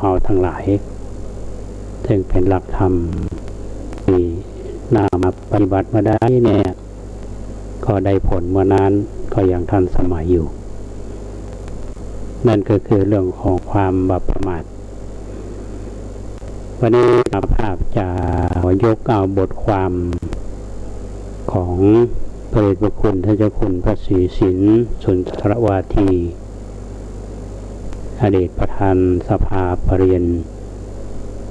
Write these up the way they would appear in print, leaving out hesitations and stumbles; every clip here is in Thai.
เฮาทั้งหลายซึ่งเป็นหลักธรรมที่นำมาปฏิบัติมาได้เนี่ยก็ได้ผลเมื่อนานก็ยังทันสมัยอยู่นั่นก็คือเรื่องของความบัประมาทวันนี้ภาพจะยกเอาบทความของพระเดชพระคุณท่านเจ้าคุณพระศรีสินสุนทรวาทีอดีตประธานสภาปริญญา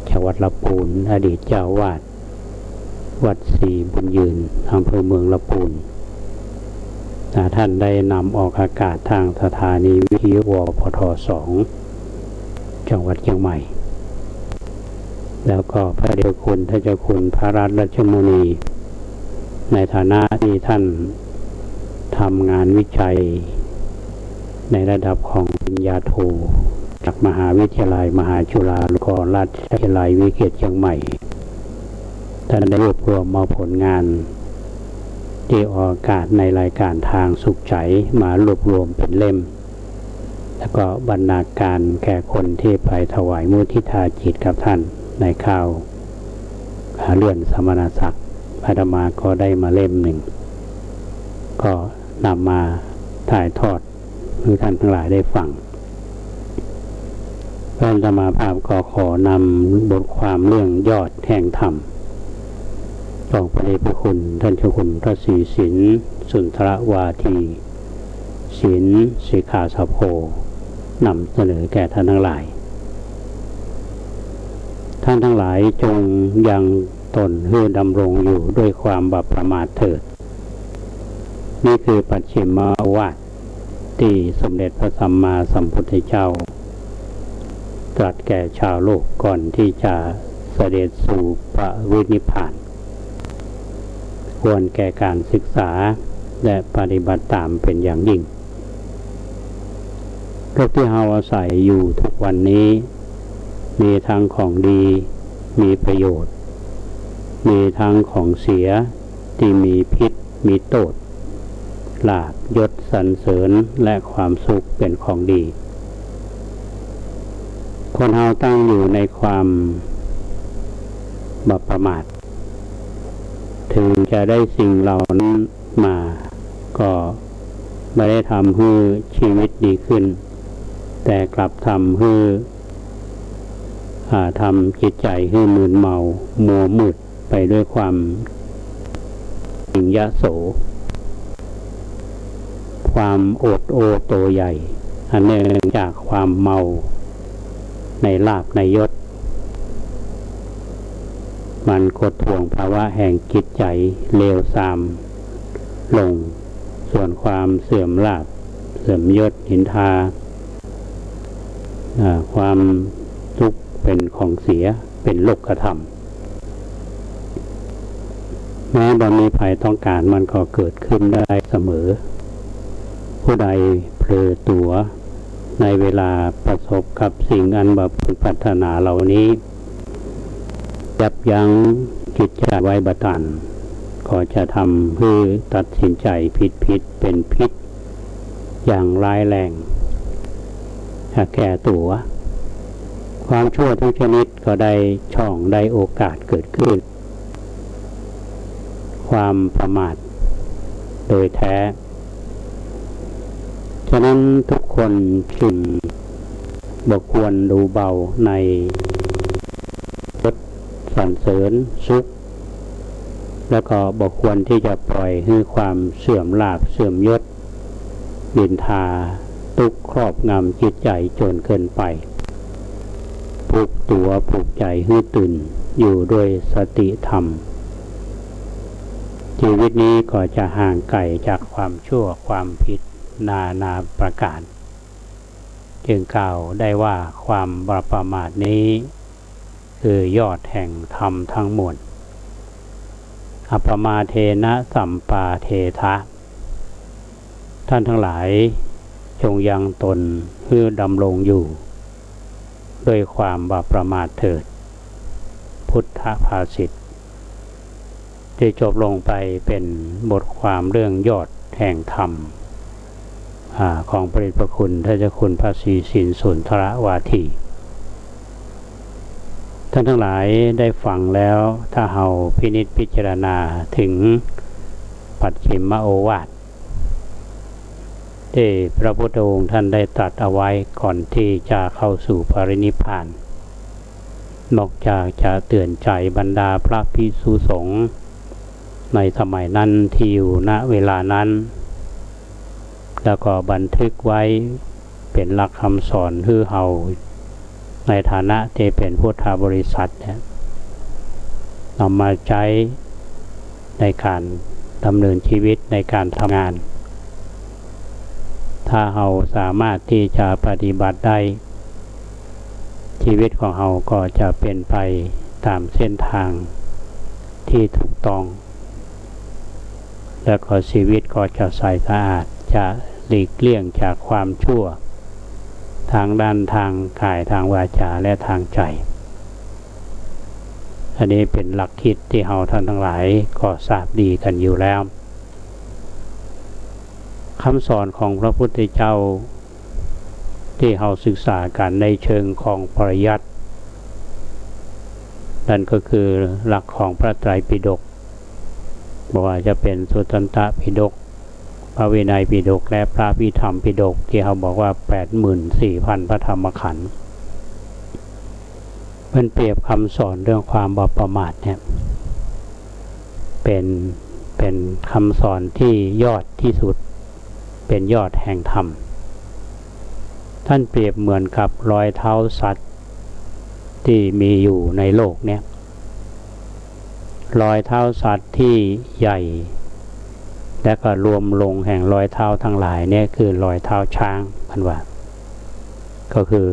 จังหวัดลำพูนอดีตเจ้าวาดวัดศรีบุญยืนอำเภอเมืองลำพูนท่านได้นำออกอากาศทางสถานีวิทยุวพท2จังหวัดเชียงใหม่แล้วก็พระเดชคุณท่านเจ้าคุณพระราชรัชมุนีในฐานะที่ท่านทำงานวิจัยในระดับของปริญญาโทจากมหาวิทยาลัยมหาจุฬาลงกรณราชวิทยาลัยวิเศษเชียงใหม่ท่านได้รวบรวมมาผลงานที่ออกอากาศในรายการทางสุขใจมารวบรวมเป็นเล่มแล้วก็บรรณาการแก่คนที่ไปถวายมุทิตาจิตกับท่านในข่าวเลื่อนสมณศักดิ์อาตมาก็ได้มาเล่มหนึ่งก็นำมาถ่ายทอดให้ท่านทั้งหลายได้ฟังพระธรรมภาพก็ขอนำบทความเรื่องยอดแห่งธรรมของพระเดชพระคุณท่านเจ้าคุณพระศรีสินสุนทรวาทีศิลสิกขาสโภนำเสนอแก่ท่านทั้งหลายท่านทั้งหลายจงยังตนให้ดำรงอยู่ด้วยความบัพประมาทเถิดนี่คือปัจฉิมวาทที่สมเด็จพระสัมมาสัมพุทธเจ้าตรัสแก่ชาวโลกก่อนที่จะเสด็จสู่ปรินิพพานควรแก่การศึกษาและปฏิบัติตามเป็นอย่างยิ่งโลกที่เราอาศัยอยู่ทุกวันนี้มีทั้งของดีมีประโยชน์มีทั้งของเสียที่มีพิษมีโทษลาภยศสรรเสริญและความสุขเป็นของดีคนเราตั้งอยู่ในความบัพประมาทถึงจะได้สิ่งเหล่านั้นมาก็ไม่ได้ทำให้ชีวิตดีขึ้นแต่กลับทำให้ทำจิตใจให้มึนเมามัวมืดไปด้วยความหิงยโสความโอดโอโตใหญ่อันเนื่องจากความเมาในลาภในยศมันกดท่วงภาวะแห่งจิตใจเลวทรามลงส่วนความเสื่อมลาภเสื่อมยศหินทาความทุกข์เป็นของเสียเป็นโลกธรรมแม้บ่มีภัยต้องการมันก็เกิดขึ้นได้เสมอผู้ใดเผลอตัวในเวลาประสบกับสิ่งอันบัพพัฒนาเหล่านี้ยับยั้งจิตใจไว้บัดนั้นก็จะทำให้ตัดสินใจผิดเป็นพิษอย่างร้ายแรงแก่ตัวความชั่วทุกชนิดก็ได้ช่องได้โอกาสเกิดขึ้นความประมาทโดยแท้ฉะนั้นทุกคนจึงบ่ควรดูเบาในยศสรรเสริญสุขแล้วก็บ่ควรที่จะปล่อยให้ความเสื่อมลาภเสื่อมยศนินทาทุกข์ครอบงำจิตใจจนเกินไปปลุกตัวปลุกใจให้ตื่นอยู่ด้วยสติธรรมชีวิตนี้ก็จะห่างไกลจากความชั่วความผิดนาประการจึงกล่าวได้ว่าความประมาทนี้คือยอดแห่งธรรมทั้งหมดอัปปมาเทนะสัมปาเททะท่านทั้งหลายจงยังตนให้ดำรงอยู่ด้วยความประมาทเถิดพุทธภาษิตที่จบลงไปเป็นบทความเรื่องยอดแห่งธรรม ของพระเดชพระคุณท่านเจ้าคุณพระศรีสินสุนทรวาที ท่านทั้งหลายได้ฟังแล้วถ้าเฮาพินิจพิจารณาถึงปัจฉิมโอวาทที่พระพุทธองค์ท่านได้ตรัสเอาไว้ก่อนที่จะเข้าสู่ปรินิพพานนอกจากจะเตือนใจบรรดาพระภิกษุสงฆ์ในสมัยนั้นที่อยู่ณเวลานั้นแล้วก็บันทึกไว้เป็นหลักคำสอนคือเฮาในฐานะที่เป็นพุทธบริษัทเนี่ยนำมาใช้ในการดำเนินชีวิตในการทำงานถ้าเราสามารถที่จะปฏิบัติได้ชีวิตของเราก็จะเป็นไปตามเส้นทางที่ถูกต้องและก็ชีวิตก็จะใสสะอาดจะหลีกเลี่ยงจากความชั่วทางด้านทางกายทางวาจาและทางใจอันนี้เป็นหลักคิดที่เราท่านทั้งหลายก็ทราบดีกันอยู่แล้วคำสอนของพระพุทธเจ้าที่เราศึกษากันในเชิงของปริยัตินั่นก็คือหลักของพระไตรปิฎกบอกว่าจะเป็นสุตตันตปิฎกพระวินัยปิฎกและพระวิธรรมปิฎกที่เขาบอกว่า 84,000 พระธรรมขันธ์มันเปรียบคำสอนเรื่องความบ่ประมาทเนี่ยเป็นคำสอนที่ยอดที่สุดเป็นยอดแห่งธรรมท่านเปรียบเหมือนกับรอยเท้าสัตว์ที่มีอยู่ในโลกเนี่ยรอยเท้าสัตว์ที่ใหญ่และก็รวมลงแห่งรอยเท้าทั้งหลายเนี่ยคือรอยเท้าช้างพันว่าก็คือ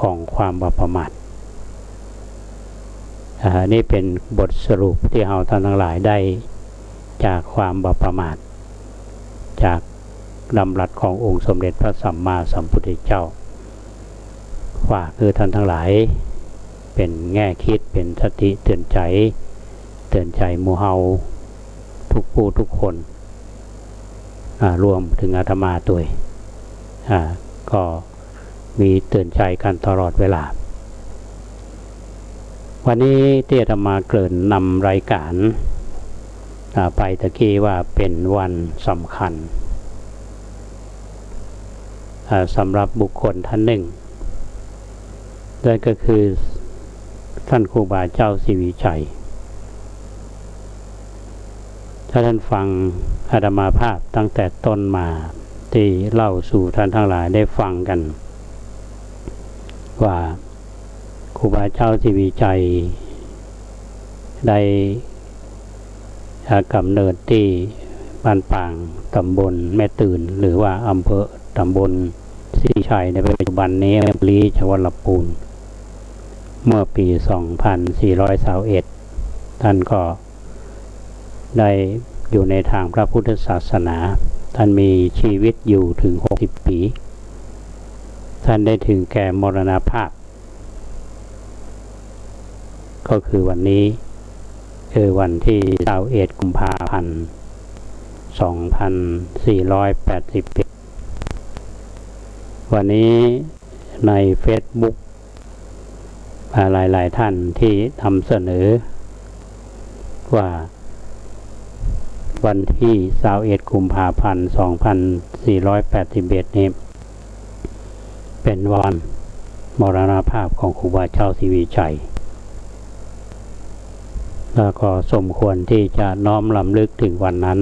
ของความบ่ประมาทนี่เป็นบทสรุปที่เราท่านทั้งหลายได้จากความบ่ประมาทจากดำรัสขององค์สมเด็จพระสัมมาสัมพุทธเจ้าว่าคือท่านทั้งหลายเป็นแง่คิดเป็นสติเตือนใจหมู่เฮาทุกผู้ทุกคนรวมถึงอาตมาด้วยก็มีเตือนใจกันตลอดเวลาวันนี้ที่อาตมาเกริ่นนำรายการไปตะกี้ว่าเป็นวันสำคัญสำหรับบุคคลท่านหนึ่งนั่นก็คือท่านครูบาเจ้าศรีวิชัยถ้าท่านฟังอาตมาภาพตั้งแต่ต้นมาที่เล่าสู่ท่านทั้งหลายได้ฟังกันว่าครูบาเจ้าศรีวิชัยได้กำเนิดที่บ้านปางตำบลแม่ตื่นหรือว่าอำเภอตำบลศรีชัยในปัจจุบันนี้ลีจังหวัดลำพูนเมื่อปี 2421 ท่านก็ได้อยู่ในทางพระพุทธศาสนาท่านมีชีวิตอยู่ถึง60 ปีท่านได้ถึงแก่มรณภาพก็คือวันนี้คือวันที่21 กุมภาพันธ์ 2481 วันนี้ใน Facebook หลายท่านที่ทำเสนอว่าวันที่21 กุมภาพันธ์ 2481 นี้เป็นวันมรณภาพของครูบาเจ้าศรีวิชัยแล้วก็สมควรที่จะน้อมรำลึกถึงวันนั้น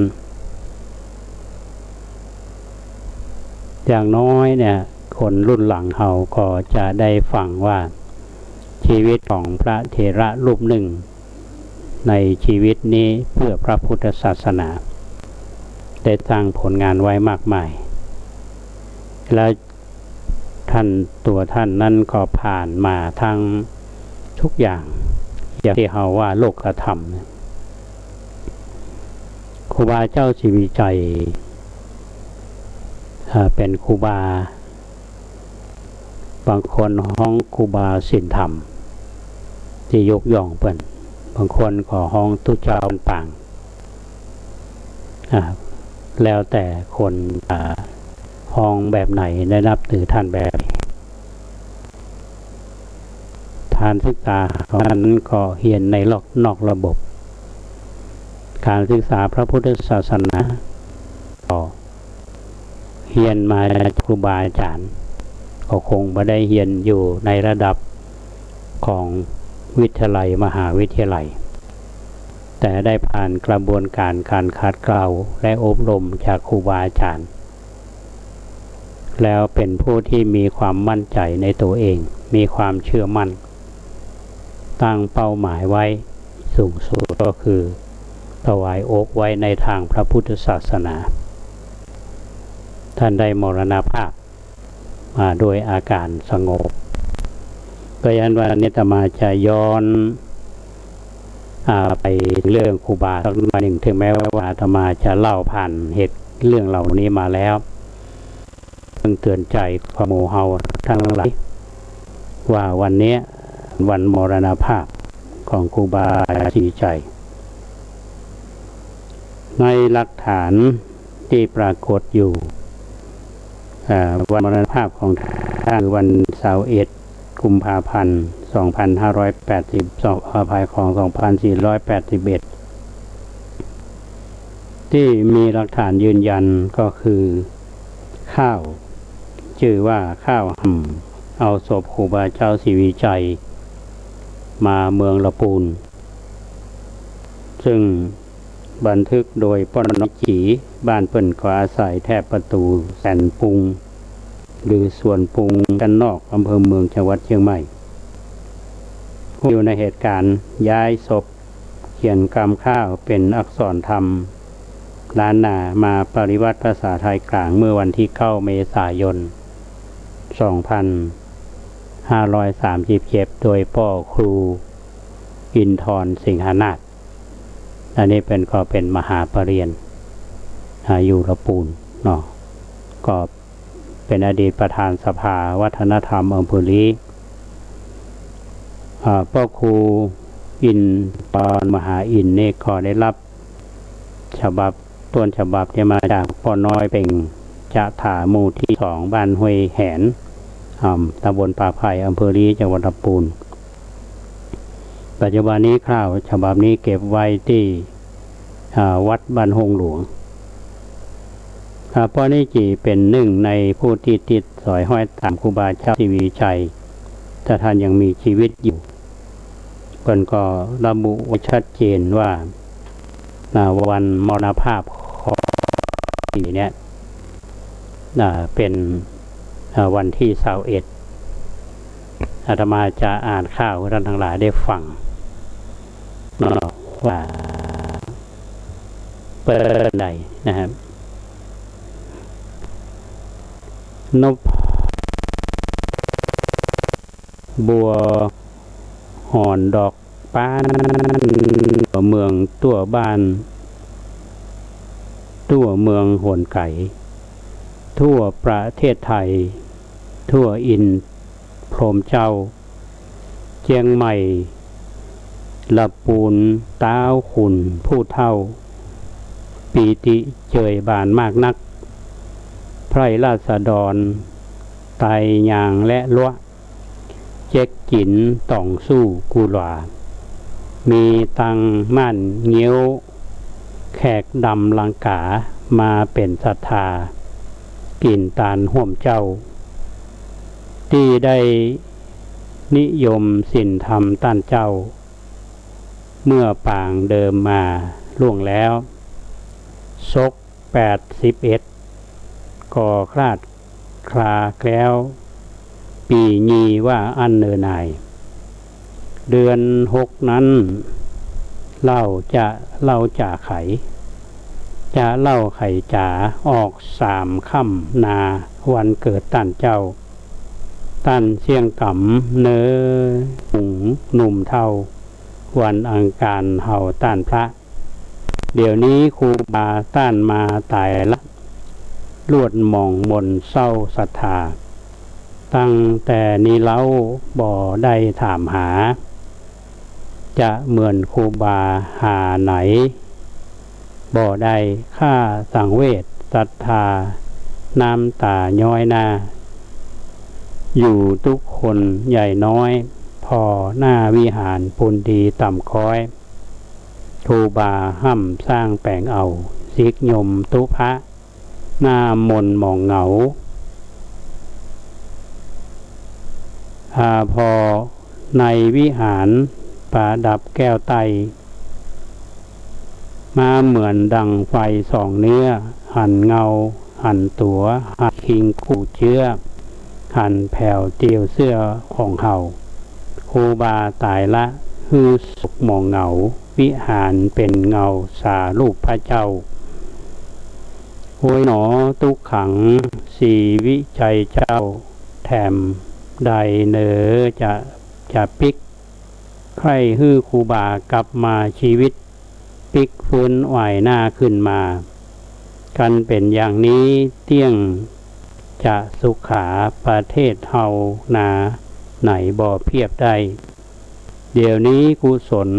อย่างน้อยเนี่ยคนรุ่นหลังเขาก็จะได้ฟังว่าชีวิตของพระเถระรูปหนึ่งในชีวิตนี้เพื่อพระพุทธศาสนาได้สร้างผลงานไว้มากมายและตัวท่านนั้นก็ผ่านมาทั้งทุกอย่างที่เขาว่าโลกธรรมครูบาเจ้าศรีวิชัยเป็นครูบาบางคนห้องครูบาศีลธรรมที่ยกย่องเปิ้นบางคนก็ห้องตุเจ้าป่างแล้วแต่คนห้องแบบไหนได้นับถือท่านแบบ การศึกษาของท่านนั้นก็เรียนในนอกระบบ การศึกษาพระพุทธศาสนาก็เรียนมาจากครูบาอาจารย์ก็คงไม่ได้เรียนอยู่ในระดับของวิทยาลัยมหาวิทยาลัยแต่ได้ผ่านกระบวนการการคัดเกลาและอบรมจากครูบาอาจารย์แล้วเป็นผู้ที่มีความมั่นใจในตัวเองมีความเชื่อมั่นตั้งเป้าหมายไว้สูงสุดก็คือถวายอกไว้ในทางพระพุทธศาสนาท่านได้มรณภาพมาโดยอาการสงบก็ยันวันนี้อาตมาจะย้อนไปเรื่องครูบาสักหน่อยหนึ่งถึงแม้ว่าอาตมาจะเล่าผ่านเหตุเรื่องเหล่านี้มาแล้วเพื่อเตือนใจความโมเฮาทั้งหลายว่าวันนี้วันมรณภาพของครูบาชีใจในหลักฐานที่ปรากฏอยู่วันมรณภาพของท่านวันเสาร์กุมภาพันธ์2582อภัยของ2481ที่มีหลักฐานยืนยันก็คือข้าวชื่อว่าข้าวห่ำเอาศพครูบาเจ้าศรีวิชัยมาเมืองละปูนซึ่งบันทึกโดยป้อนนกจีบ้านเปิ่นก็อาศัยแทบประตูแสนปุงหรือส่วนปุงด้านนอกอำเภอเมืองจังหวัดเชียงใหม่ผู้อยู่ในเหตุการณ์ย้ายศพเขียนกรรมข้าวเป็นอักษรธรรมล้านนามาปริวัติภาษาไทยกลางเมื่อวันที่9 เมษายน 2537โดยพ่อครูอินทรสิงหนาถอันนี้ก็เป็นมหาปรริญญาอยู่ละปูนเนาะก็เป็นอดีตประธานสภาวัฒนธรรมอำเภอลีพ่อครูอินปอนมหาอินนี่ก็ได้รับฉบับต้นฉบับที่มาจากพ่อน้อยเป็นจะถาหมู่ที่2บ้านห้วยแหนตำบลป่าไผ่อำเภอลีจังหวัดลำพูนปัจจุบันนี้ข้าวฉบับนี้เก็บไว้ที่วัดบ้านหงหลวงพ่อนิจีเป็นหนึ่งในผู้ที่ติดสอยห้อยตามครูบาเจ้าศรีวิชัยถ้าท่านยังมีชีวิตอยู่เพิ่นก็ระบุไว้ชัดเจนว่าวันมรณภาพของปีนี้เป็นวันที่21อาตมาจะอ่านข่าวให้ท่านทั้งหลายได้ฟังว่าเปิดใดนะครับนพบัวหอนดอกป้านเมืองตัวบ้านตัวเมืองโหนไก่ทั่วประเทศไทยทั่วอินพรหมเจ้าเจียงใหม่ละปูนต้าวขุนผู้เท่าปีติเจยบานมากนักไพร่ราษฎรไตยางและลวะเจ๊กจินต่องสู้กุหลามีตังมั่นเงี้ยวแขกดำลังกามาเป็นศรัทธากินตาลห่วมเจ้าที่ได้นิยมศีลธรรมต้านเจ้าเมื่อปางเดิมมาล่วงแล้วศก81ก่อคลาดคลาแคล้วปีญีว่าอันเนอนายเดือน6นั้นเล่าจ่าไขจะเล่าไข่จ๋าออก3 ค่ำนาวันเกิดต้านเจ้าต้านเชียงกำเนอหุงหนุ่มเท่าวันอังคารเฮาต้านพระเดี๋ยวนี้ครูบาต้านมาตายละลวดมองมนเศร้าศรัทธาตั้งแต่นี้เล่าบ่ได้ถามหาจะเหมือนครูบาหาไหนบ่ได้ค่าสังเวชศรัทธาน้ำตาย้อยหน้าอยู่ทุกคนใหญ่น้อยพ พอหน้าวิหารปุนดีต่ำค้อยครูบาห้ำสร้างแปลงเอาสิกยมตุพระหน้ามนหมองเหงาพอในวิหารประดับแก้วไตมาเหมือนดังไฟสองเนื้อหั่นเงาหั่นตัวหั่นคิงกูเชื้อหั่นแผ่วเตียวเสื้อของเฮาครูบาตายละฮือสุกหมองเหงาวิหารเป็นเงาสารูปพระเจ้าโอยหนอตุกขังสีวิจัยเจ้าแถมใดเนอจะปิกใครฮือครูบากลับมาชีวิตปิกฟื้นไหวหน้าขึ้นมากันเป็นอย่างนี้เตี้ยงจะสุขาประเทศเฮานาไหนบ่เพียบได้เดี๋ยวนี้กุศล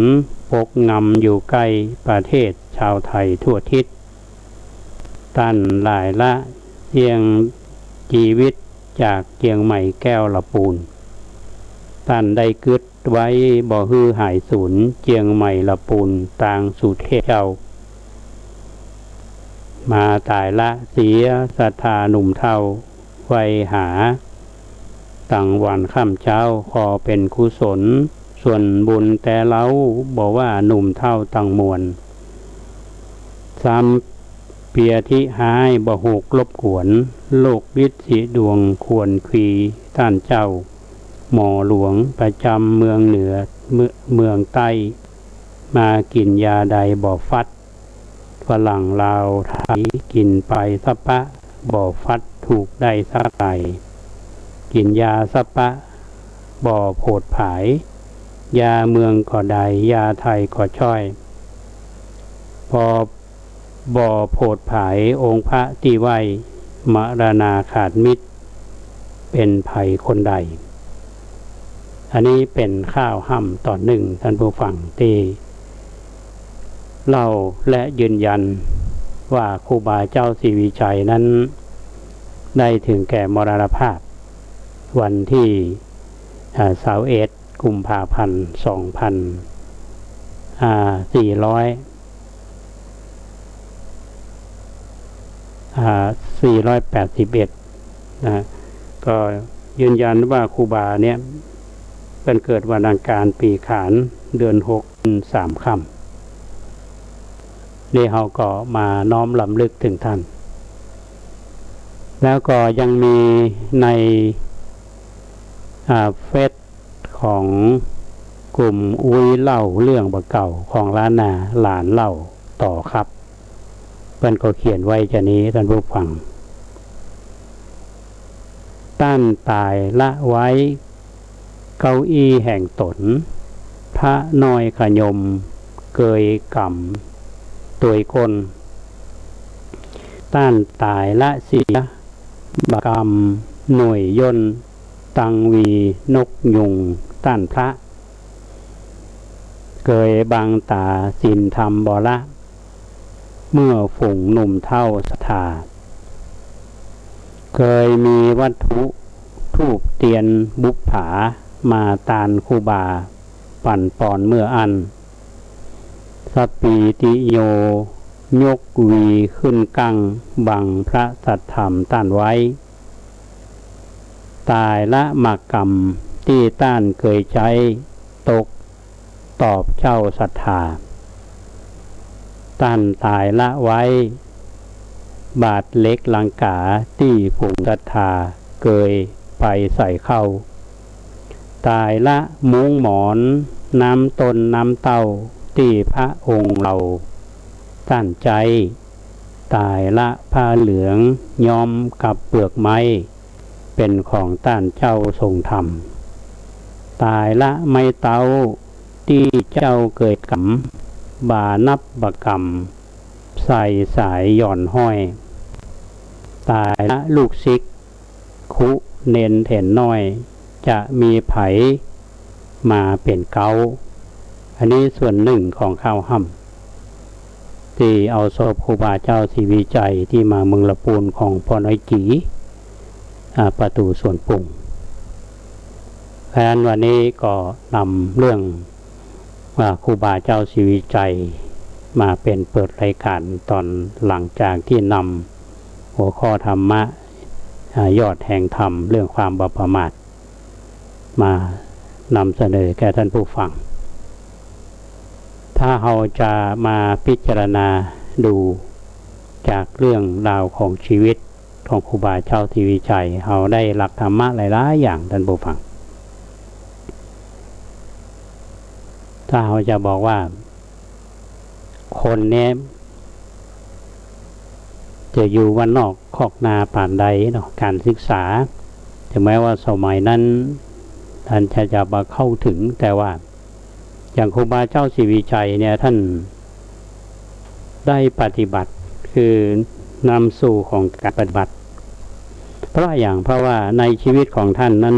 ปกงำอยู่ใกล้ประเทศชาวไทยทั่วทิศตันหลายละเตียงชีวิตจากเกียงใหม่แก้วละปูนตันได้กึดไว้บ่ฮือหายสูญเจียงใหม่ละปูนต่างสู่เทศเจ้ามาตายละเสียศรัทธาหนุ่มเท่าไว้หาตั้งวันค่ำเช้าขอเป็นกุศลส่วนบุญแต่เล้าบอกว่าหนุ่มเท่าตั้งมวลซ้ำเปียที่หายบ่หกลบกวนโลกวิสิดวงควรควีท่านเจ้าหมอหลวงประจำเมืองเหนือเมืองใต้มากินยาใดบ่ฟัดฝรั่งลาวไทยกินไปสัปะบ่ฟัดถูกได้สักไก่กินยาสัปะบ่โผดผายยาเมืองก็ใดยาไทยก็ช่อยพอบ่อโผดผายองค์พระที่ไหวมรณาขาดมิตรเป็นภัยคนใดอันนี้เป็นข้าวห้ำตอนหนึ่งท่านผู้ฟังที่เล่าและยืนยันว่าครูบาเจ้าศรีวิชัยนั้นได้ถึงแก่มรณภาพวันที่21 กุมภาพันธ์ 2481นะก็ยืนยันว่าครูบาเนี่ยเป็นเกิดวันอังคารปีขานเดือน6 3 ค่ำนี่เราก็มาน้อมรำลึกถึงท่านแล้วก็ยังมีในเฟซของกลุ่มอุ้ยเล่าเรื่องบ่เก่าของล้านนาหลานเล่าต่อครับเพิ่นก็เขียนไว้จะนี้ท่านผู้ฟังต้านตายละไว้เก้าอี้แห่งตนพระน้อยขยมเกยกำตัวคนต้านตายละเสียบกรรมหน่วยยนต์ตังวีนกยุงต้านพระเกยบางตาสินธรรมบละเมื่อฝูงหนุ่มเท่าศรัทธาเคยมีวัตถุทูปเตียนบุปผามาตานครูบาปั่นปอนเมื่ออันสปีติโยยกวีขึ้นกั้งบังพระสัทธรรมต้านไว้ตายละหมักกรรมที่ต้านเคยใช้ตกตอบเจ้าศรัทธาต้านตายละไว้บาทเล็กลังกาที่ผงศรัทธาเกยไปใส่เข้าตายละมุ้งหมอนน้ำตนน้ำเต้าที่พระองค์เราต้านใจตายละผ้าเหลืองย้อมกับเปลือกไม้เป็นของต้านเจ้าทรงธรรมตายละไม้เต้าที่เจ้าเกิดกำบานับบกรรมใส่สายหย่อนห้อยตายละลูกศิษย์คุเน้นเถนน้อยจะมีไผมาเป็นเกาอันนี้ส่วนหนึ่งของข้าวห้ำที่เอาศพครูบาเจ้าศรีวิจัยที่มาเมืองละปูนของพ่อน้อยจีประตูส่วนปุ่งอ ราะฉะนั้นวันนี้ก็นำเรื่องว่าครูบาเจ้าศรีวิจัยมาเป็นเปิดรายการตอนหลังจากที่นำหัวข้อธรรมะยอดแห่งธรรมเรื่องความบ่ประมาทมานำเสนอแก่ท่านผู้ฟังถ้าเราจะมาพิจารณาดูจากเรื่องราวของชีวิตของครูบาเจ้าศรีวิจัยเราได้หลักธรรมะหลายๆอย่างท่านผู้ฟังถ้าเราจะบอกว่าคนนี้จะอยู่วันนอกคอกนาป่านใดเนาะการศึกษาถึงแม้ว่าสมัยนั้นท่านจะมาเข้าถึงแต่ว่าอย่างครูบาเจ้าศรีวิชัยเนี่ยท่านได้ปฏิบัติคือนำสู่ของการปฏิบัติเพราะว่าในชีวิตของท่านนั้น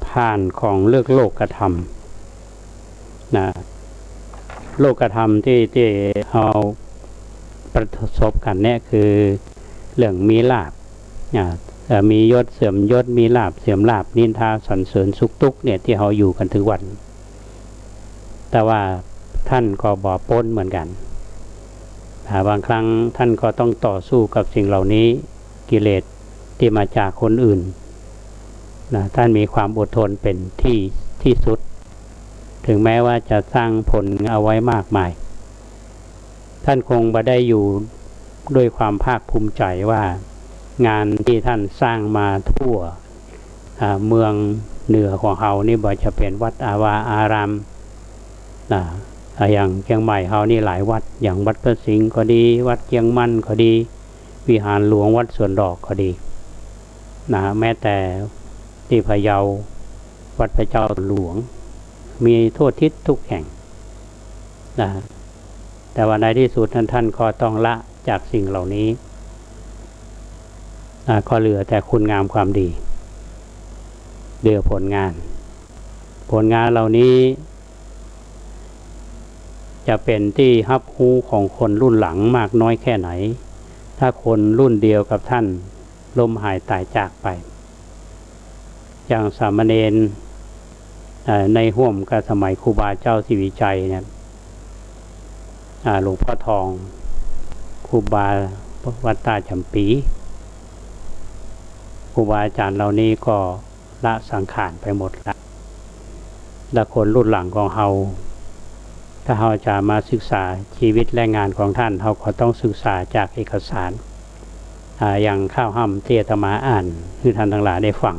ผ่านของเลือกโลกธรรมนะโลกธรรมที่เราประสบกันเนี่ยคือเรื่องมีลาภมียศเสื่อมยศมีลาภเสื่อมลาภนินทาสรรเสริญสุขทุกข์เนี่ยที่เราอยู่กันทุกวันแต่ว่าท่านก็บ่พ้นเหมือนกันบางครั้งท่านก็ต้องต่อสู้กับสิ่งเหล่านี้กิเลสที่มาจากคนอื่นนะท่านมีความอดทนเป็นที่สุดถึงแม้ว่าจะสร้างผลเอาไว้มากมายท่านคงบ่ได้อยู่ด้วยความภาคภูมิใจว่างานที่ท่านสร้างมาทั่วเมืองเหนือของเรานี่บ่จะเป็นวัดอารามอย่างเชียงใหม่เรานี่หลายวัดอย่างวัดพระสิงห์ก็ดีวัดเชียงมั่นก็ดีวิหารหลวงวัดสวนดอกก็ดีแม้แต่ที่พะเยาวัดพระเจ้าหลวงมีทั่วทิศทุกแห่งแต่ว่าในที่สุดท่านก็ต้องละจากสิ่งเหล่านี้ก็เหลือแต่คุณงามความดีเหลือผลงานเหล่านี้จะเป็นที่ฮับฮู้ของคนรุ่นหลังมากน้อยแค่ไหนถ้าคนรุ่นเดียวกับท่านล้มหายตายจากไปอย่างสามเณรในห่วมกับสมัยครูบาเจ้าศรีวิชัยเนี่ยหลวงพ่อทองครูบาวัดตาจำปีครูบาอาจารย์เหล่านี้ก็ละสังขารไปหมดและคนรุ่นหลังของเราถ้าเราจะมาศึกษาชีวิตและงานของท่านเราก็ต้องศึกษาจากเอกสารอย่างข้าวห้ำที่อาตมาอ่านให้ท่านทั้งหลายได้ฟัง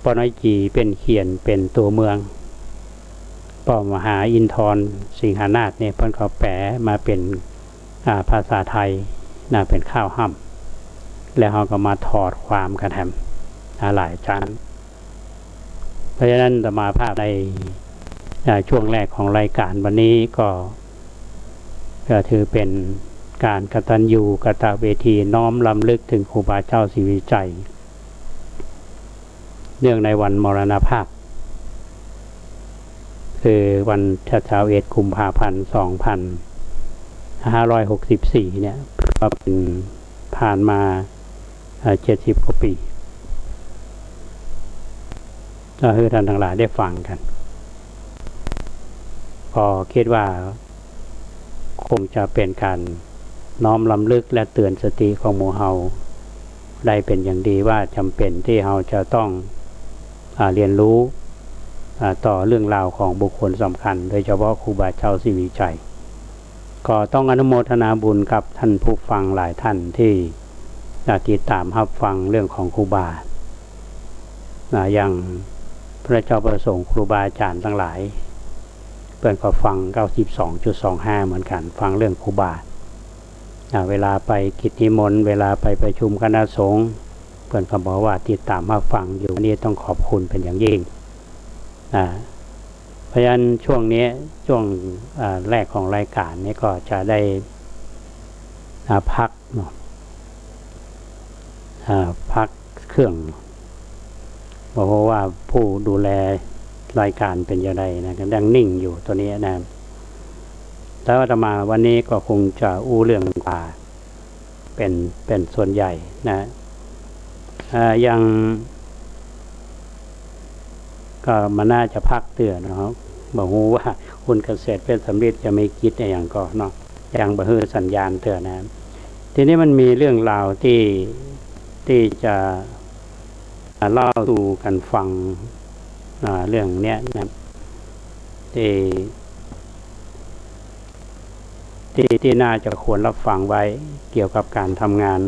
ปน้อยจีเป็นเขียนเป็นตัวเมืองป้อมหาอินทรสิงหนาถเนี่ยเพิ่นเขาแปลมาเป็นภาษาไทยเป็นข้าวห้ำแล้วเขาก็มาถอดความกันแถมหลายจานเพราะฉะนั้นอาตมาภาพในช่วงแรกของรายการวันนี้ก็ถือเป็นการกตัญญูกตเวทีน้อมรำลึกถึงครูบาเจ้าศรีวิชัยเนื่องในวันมรณภาพคือวัน21 กุมภาพันธ์ 2564เนี่ยก็เป็นผ่านมา70 กว่าปีก็ให้ท่านทั้งหลายได้ฟังกันก็คิดว่าคงจะเป็นการน้อมรำลึกและเตือนสติของหมู่เฮาได้เป็นอย่างดีว่าจำเป็นที่เฮาจะต้องเรียนรู้ต่อเรื่องราวของบุคคลสำคัญโดยเฉพาะครูบาเจ้าศรีวิชัยก็ต้องอนุโมทนาบุญกับท่านผู้ฟังหลายท่านที่ติดตามรับฟังเรื่องของครูบาอย่างพระเจ้าประสงค์ครูบาอาจารย์ทั้งหลายเพื่อนก็ฟัง 92.25 เหมือนกันฟังเรื่องครูบาเวลาไปกิจนิมนต์เวลาไปประชุมคณะสงฆ์เพื่อนก็บอกว่าติดตามมาฟังอยู่นี่ต้องขอบคุณเป็นอย่างยิ่งเพราะฉะนั้นช่วงนี้ช่วงแรกของรายการนี้ก็จะได้พักพักเครื่องบอกว่าผู้ดูแลรายการเป็นอย่างไรนะก็ยังนิ่งอยู่ตัวนี้นะแต่ว่าอาตมาวันนี้ก็คงจะอู้เรื่องป่าเป็นส่วนใหญ่นะอย่าง ก็มันน่าจะพักเตือนนะครับบอกว่าคุณเกษตรเป็นสำเร็จจะไม่คิดอย่างก็เนาะอย่างบ่ฮือสัญญาณเตือนนะทีนี้มันมีเรื่องราวที่จะเล่าสู่กันฟังเรื่องเนี้ยนะที่น่าจะควรรับฟังไว้เกี่ยวกับการทำงาน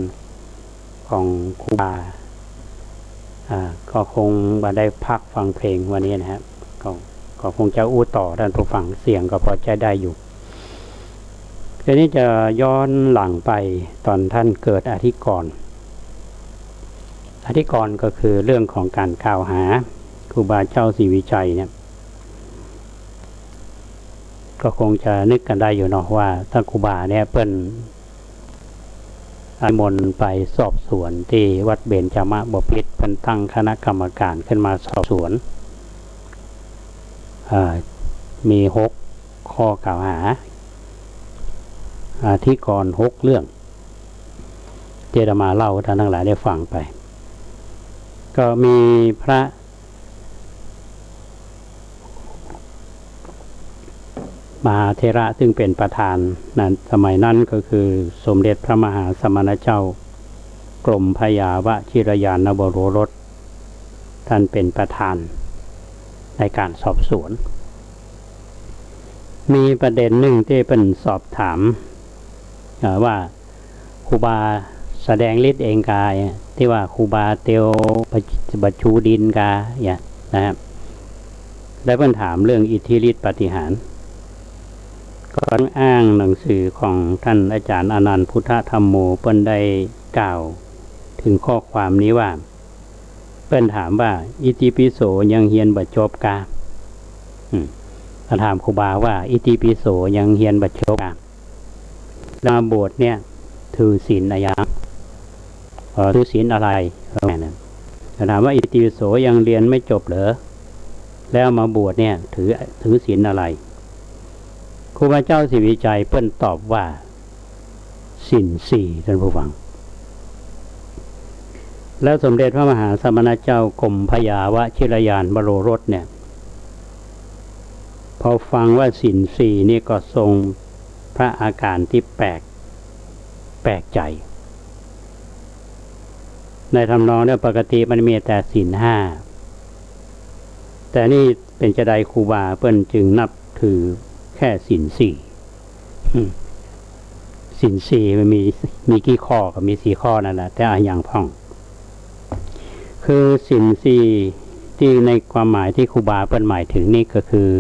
ของครูบาก็คงมาได้พักฟังเพลงวันนี้นะครับก็คงจะอู้ต่อท่านผู้ฟังเสียงก็พอจะได้อยู่ทีนี้จะย้อนหลังไปตอนท่านเกิดอธิกรณ์ก็คือเรื่องของการกล่าวหาครูบาเจ้าศรีวิชัยเนี่ยก็คงจะนึกกันได้อยู่เนาะว่าท่านครูบาเนี่ยเปิ้นนิมนต์ไปสอบสวนที่วัดเบญจมบพิตรเป็นตั้งคณะกรรมการขึ้นมาสอบสวนมี6ข้อกล่าวหาอธิกรณ์6เรื่องเจตมาเล่าท่านทั้งหลายได้ฟังไปก็มีพระมหาเถระซึ่งเป็นประธานนั้นสมัยนั้นก็คือสมเด็จพระมหาสมณเจ้ากรมพยาวชิรยานบโรรสท่านเป็นประธานในการสอบสวนมีประเด็นหนึ่งที่เป็นสอบถามว่าครูบาแสดงฤทธิ์เองกายที่ว่าครูบาเตียวบัจจูดินกาอย่างนะครับได้เพิ่นถามเรื่องอิทธิฤทธิปาฏิหาริย์ก็อ้างหนังสือของท่านอาจารย์อนันต์พุทธธรรมโมเปิ้นได้กล่าวถึงข้อความนี้ว่าเปิ้นถามว่าอิติปิโสยังเฮียนบ่จบกาถามครูบาว่าอิติปิโสยังเฮียนบ่จบกามาบวชเนี่ยถือศีลอะไรถือศีลอะไรถามว่าอิติปิโสยังเรียนไม่จบเหรอแล้วมาบวชเนี่ยถือศีลอะไรครูบาเจ้าศรีวิชัยเปิ้นตอบว่าศีล4ท่านผู้ฟังแล้วสมเด็จพระมหาสมณเจ้ากรมพยาวชิรยานบโรรสเนี่ยพอฟังว่าศีล4นี่ก็ทรงพระอาการที่แปลกใจในทำนองเนี่ยปกติมันมีแต่ศีล5แต่นี่เป็นจะใดครูบาเปิ้นจึงนับถือแค่ศีล4ศีล4มันมีกี่ข้อก็มี4ข้อนั่นแหละแต่อย่างพ่องคือศีล4ที่ในความหมายที่ครูบาเปิ้นหมายถึงนี่ก็คือ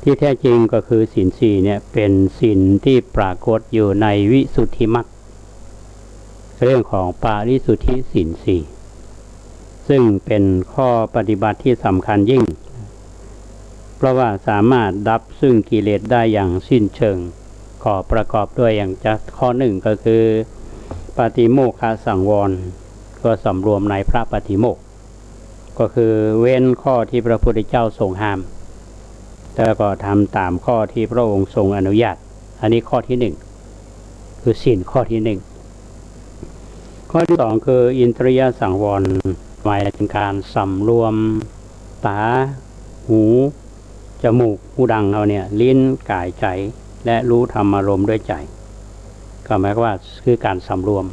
ที่แท้จริงก็คือศีล4เนี่ยเป็นศีลที่ปรากฏอยู่ในวิสุทธิมรรคเรื่องของปาริสุทธิศีล4ซึ่งเป็นข้อปฏิบัติที่สำคัญยิ่งเพราะว่าสามารถดับซึ่งกิเลสได้อย่างสิ้นเชิงขอประกอบด้วยอย่างจะข้อหนึ่งก็คือปาติโมกขสังวรก็สำรวมในพระปาติโมกข์ก็คือเว้นข้อที่พระพุทธเจ้าทรงห้ามแต่ก็ทำตามข้อที่พระองค์ทรงอนุญาตอันนี้ข้อที่1คือศีลข้อที่1ข้อที่2คืออินทรียสังวรหมายถึงการสำรวมตาหูจมูกหูดังเราเนี่ยลิ้นกายใจและรู้ธรรมอารมณ์ด้วยใจก็หมายว่าคือการสำรวม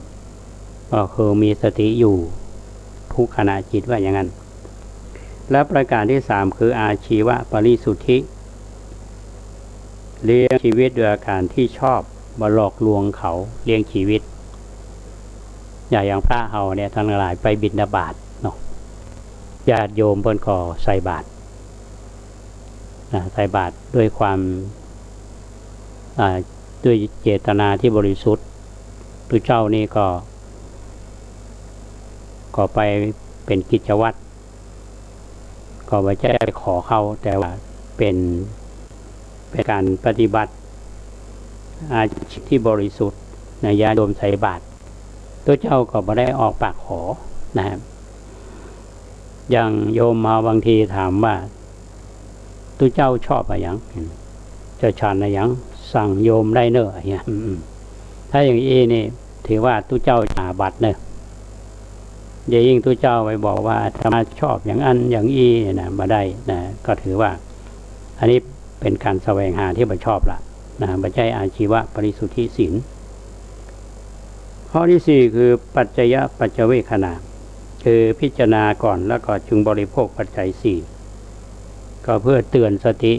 ก็คือมีสติอยู่ทุกขณะจิตว่าอย่างนั้นและประการที่3คืออาชีวะปริสุทธิเลี้ยงชีวิตด้วยอาการที่ชอบบ่หลอกลวงเขาเลี้ยงชีวิตอย่างพระเฮาเนี่ยทั้งหลายไปบิณฑบาตเนาะญาติโยมเพิ่นขอใส่บาตรใส่บาตรด้วยความด้วยเจตนาที่บริสุทธิ์ตัวเจ้านี่ก็ไปเป็นกิจวัตรก็ไม่ใช่ขอเข้าแต่ว่าเป็นการปฏิบัติอาชีพที่บริสุทธิ์ในญาติโยมใส่บาตรตัวเจ้าก็ไม่ได้ออกปากขอนะครับอย่างโยมมาบางทีถามว่าตัวเจ้าชอบอะไรอย่างจะฉันอะไรอย่างสั่งโยมได้เนอะอย่างเงี้ยถ้าอย่างนี้นี่ถือว่าตัวเจ้าอาบัติเนอะ อย่ายิ่งทุเจ้าไปบอกว่าอาตมาชอบอย่างอันอย่างอีนะมาได้นะก็ถือว่าอันนี้เป็นการแสวงหาที่บ่ชอบละนะบ่ใช่อาชีวะปริสุทธิศีลข้อที่4คือปัจจยปัจจเวคขณาคือพิจารณาก่อนแล้วก็จึงบริโภคปัจจัย4ก็เพื่อเตือนสติ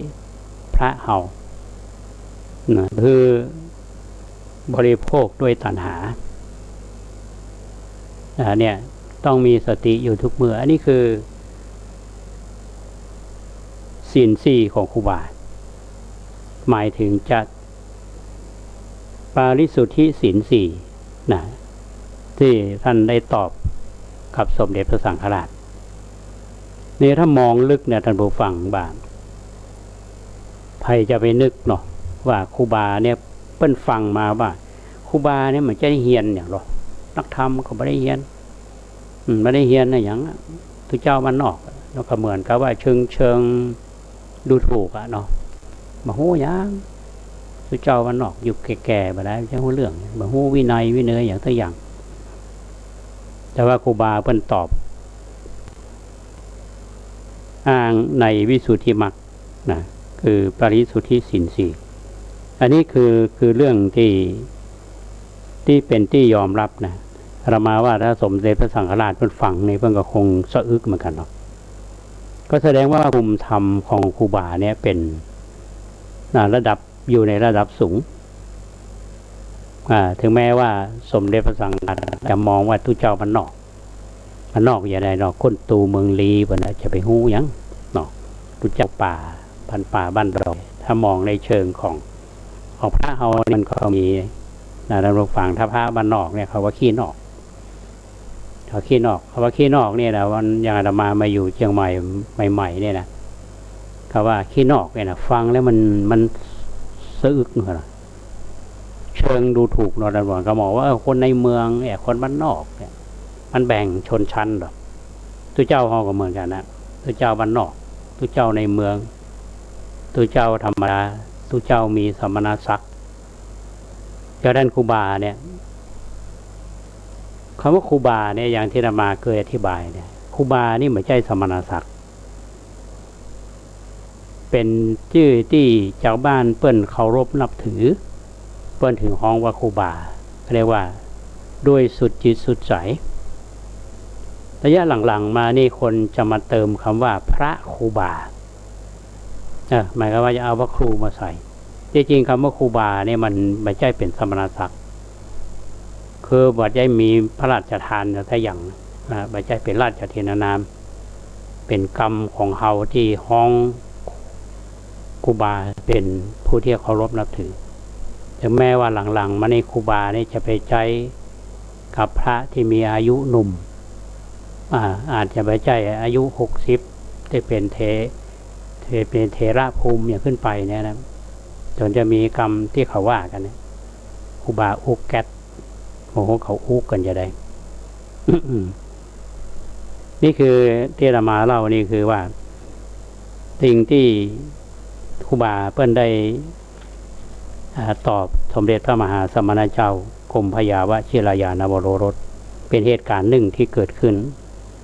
พระเฮานะคือบริโภคด้วยตัณหาเนี่ยต้องมีสติอยู่ทุกเมื่ออันนี้คือศีล4ของครูบาหมายถึงจะปาริสุทธิศีล4นะที่ท่านได้ตอบกับสมเด็จพระสังฆราชนี่ถ้ามองลึกเนี่ยท่านผู้ฟังบ้างใครจะไปนึกเนาะว่าครูบาเนี่ยเปิ้นฟังมาว่าครูบาเนี่ยมันจะได้เฮียนอย่างหรอนักธรรมก็ไม่ได้เฮียนไม่ได้เฮียนนะอย่างทุเจ้ามันนอกแล้วก็เหมือนกับว่าเชิงดูถูกอะเนาะมาหู้ยังทุเจ้ามันนอกอยู่แก่ๆมาได้ใช่หัวเรื่องมาหู้วินัยวิเนยอย่างตัวอย่างแต่ว่าครูบาเพิ่นตอบอ้างในวิสุทธิมรรคนะคือปริสุทธิศีล4อันนี้คือเรื่องที่เป็นที่ยอมรับนะเรามาว่าถ้าสมเด็จพระสังฆราชเพิ่นฟังในเพิ่นก็คงสะอึกเหมือนกันเนาะก็แสดงว่าภูมิธรรมของครูบาเนี่ยเป็นระดับอยู่ในระดับสูงถึงแม้ว่าสมเด็จพระสังฆราชจะมองว่าทุเจ้ามันนอกอย่างไรเนาะคนตูเมืองลีเพิ่นจะไปฮู้หยังเนาะทุเจ้าป่าพันป่าบ้านเราถ้ามองในเชิงของพระเฮามันก็มีท่านผู้ฟังถ้าพระบ้านนอกเนี่ยเขาว่าขี้นอกเขาว่าขี้นอกเนี่ยนะวันอย่างอาตมาอยู่เชียงใหม่ใหม่ๆเนี่ยนะเขาว่าขี้นอกเนี่ยนะฟังแล้วมันสะอึกเหมือนเชิงดูถูกเนาะท่านผู้ฟังก็มองว่าคนในเมืองเนี่ยคนบ้านนอกเนี่ยมันแบ่งชนชั้นหรอทุเจ้าเฮาก็เหมือนกันนะทุเจ้าบ้านนอกทุเจ้าในเมืองทุเจ้าธรรมดาทุเจ้ามีสมณศักดิ์เจ้าด้านครูบาเนี่ยคำว่าครูบาเนี่ยอย่างที่อาตมาเคยอธิบายเนี่ยครูบานี่ไม่ใช่สมณศักดิ์เป็นชื่อที่ชาวบ้านเปิ้นเคารพนับถือเปิ้นถึงห้องว่าครูบาเรียกว่าด้วยสุดจิตสุดใจระยะหลังๆมานี่คนจะมาเติมคำว่าพระครูบาหมายความว่าจะเอาพระครูมาใส่จริงๆคำว่าครูบาเนี่ยมันไม่ใช่เป็นสมณศักดิ์คือบ่ได้มีพระราชทานแต่อย่างไม่ใช่เป็นราชเทนนามเป็นกรรมของเฮาที่ห้องครูบาเป็นผู้ที่เคารพนับถือถึงแม้ว่าหลังๆมาในครูบาเนี่ยจะไปใจกับพระที่มีอายุหนุ่มอาจจะไปใจอายุ60ที่เป็นเป็นเทระภูมิอย่างขึ้นไปเนี่ยนะจนจะมีกรรมที่เขาว่ากันเนี่ยครูบาอุกแกตโอ้โหเขาอุกกันจะได้ นี่คือที่อาตมาเล่านี่คือว่าสิ่งที่ครูบาเปิ้นได้ตอบสมเด็จพระมหาสมณเจ้ากรมพยาวชิรยานวโรรสเป็นเหตุการณ์หนึ่งที่เกิดขึ้น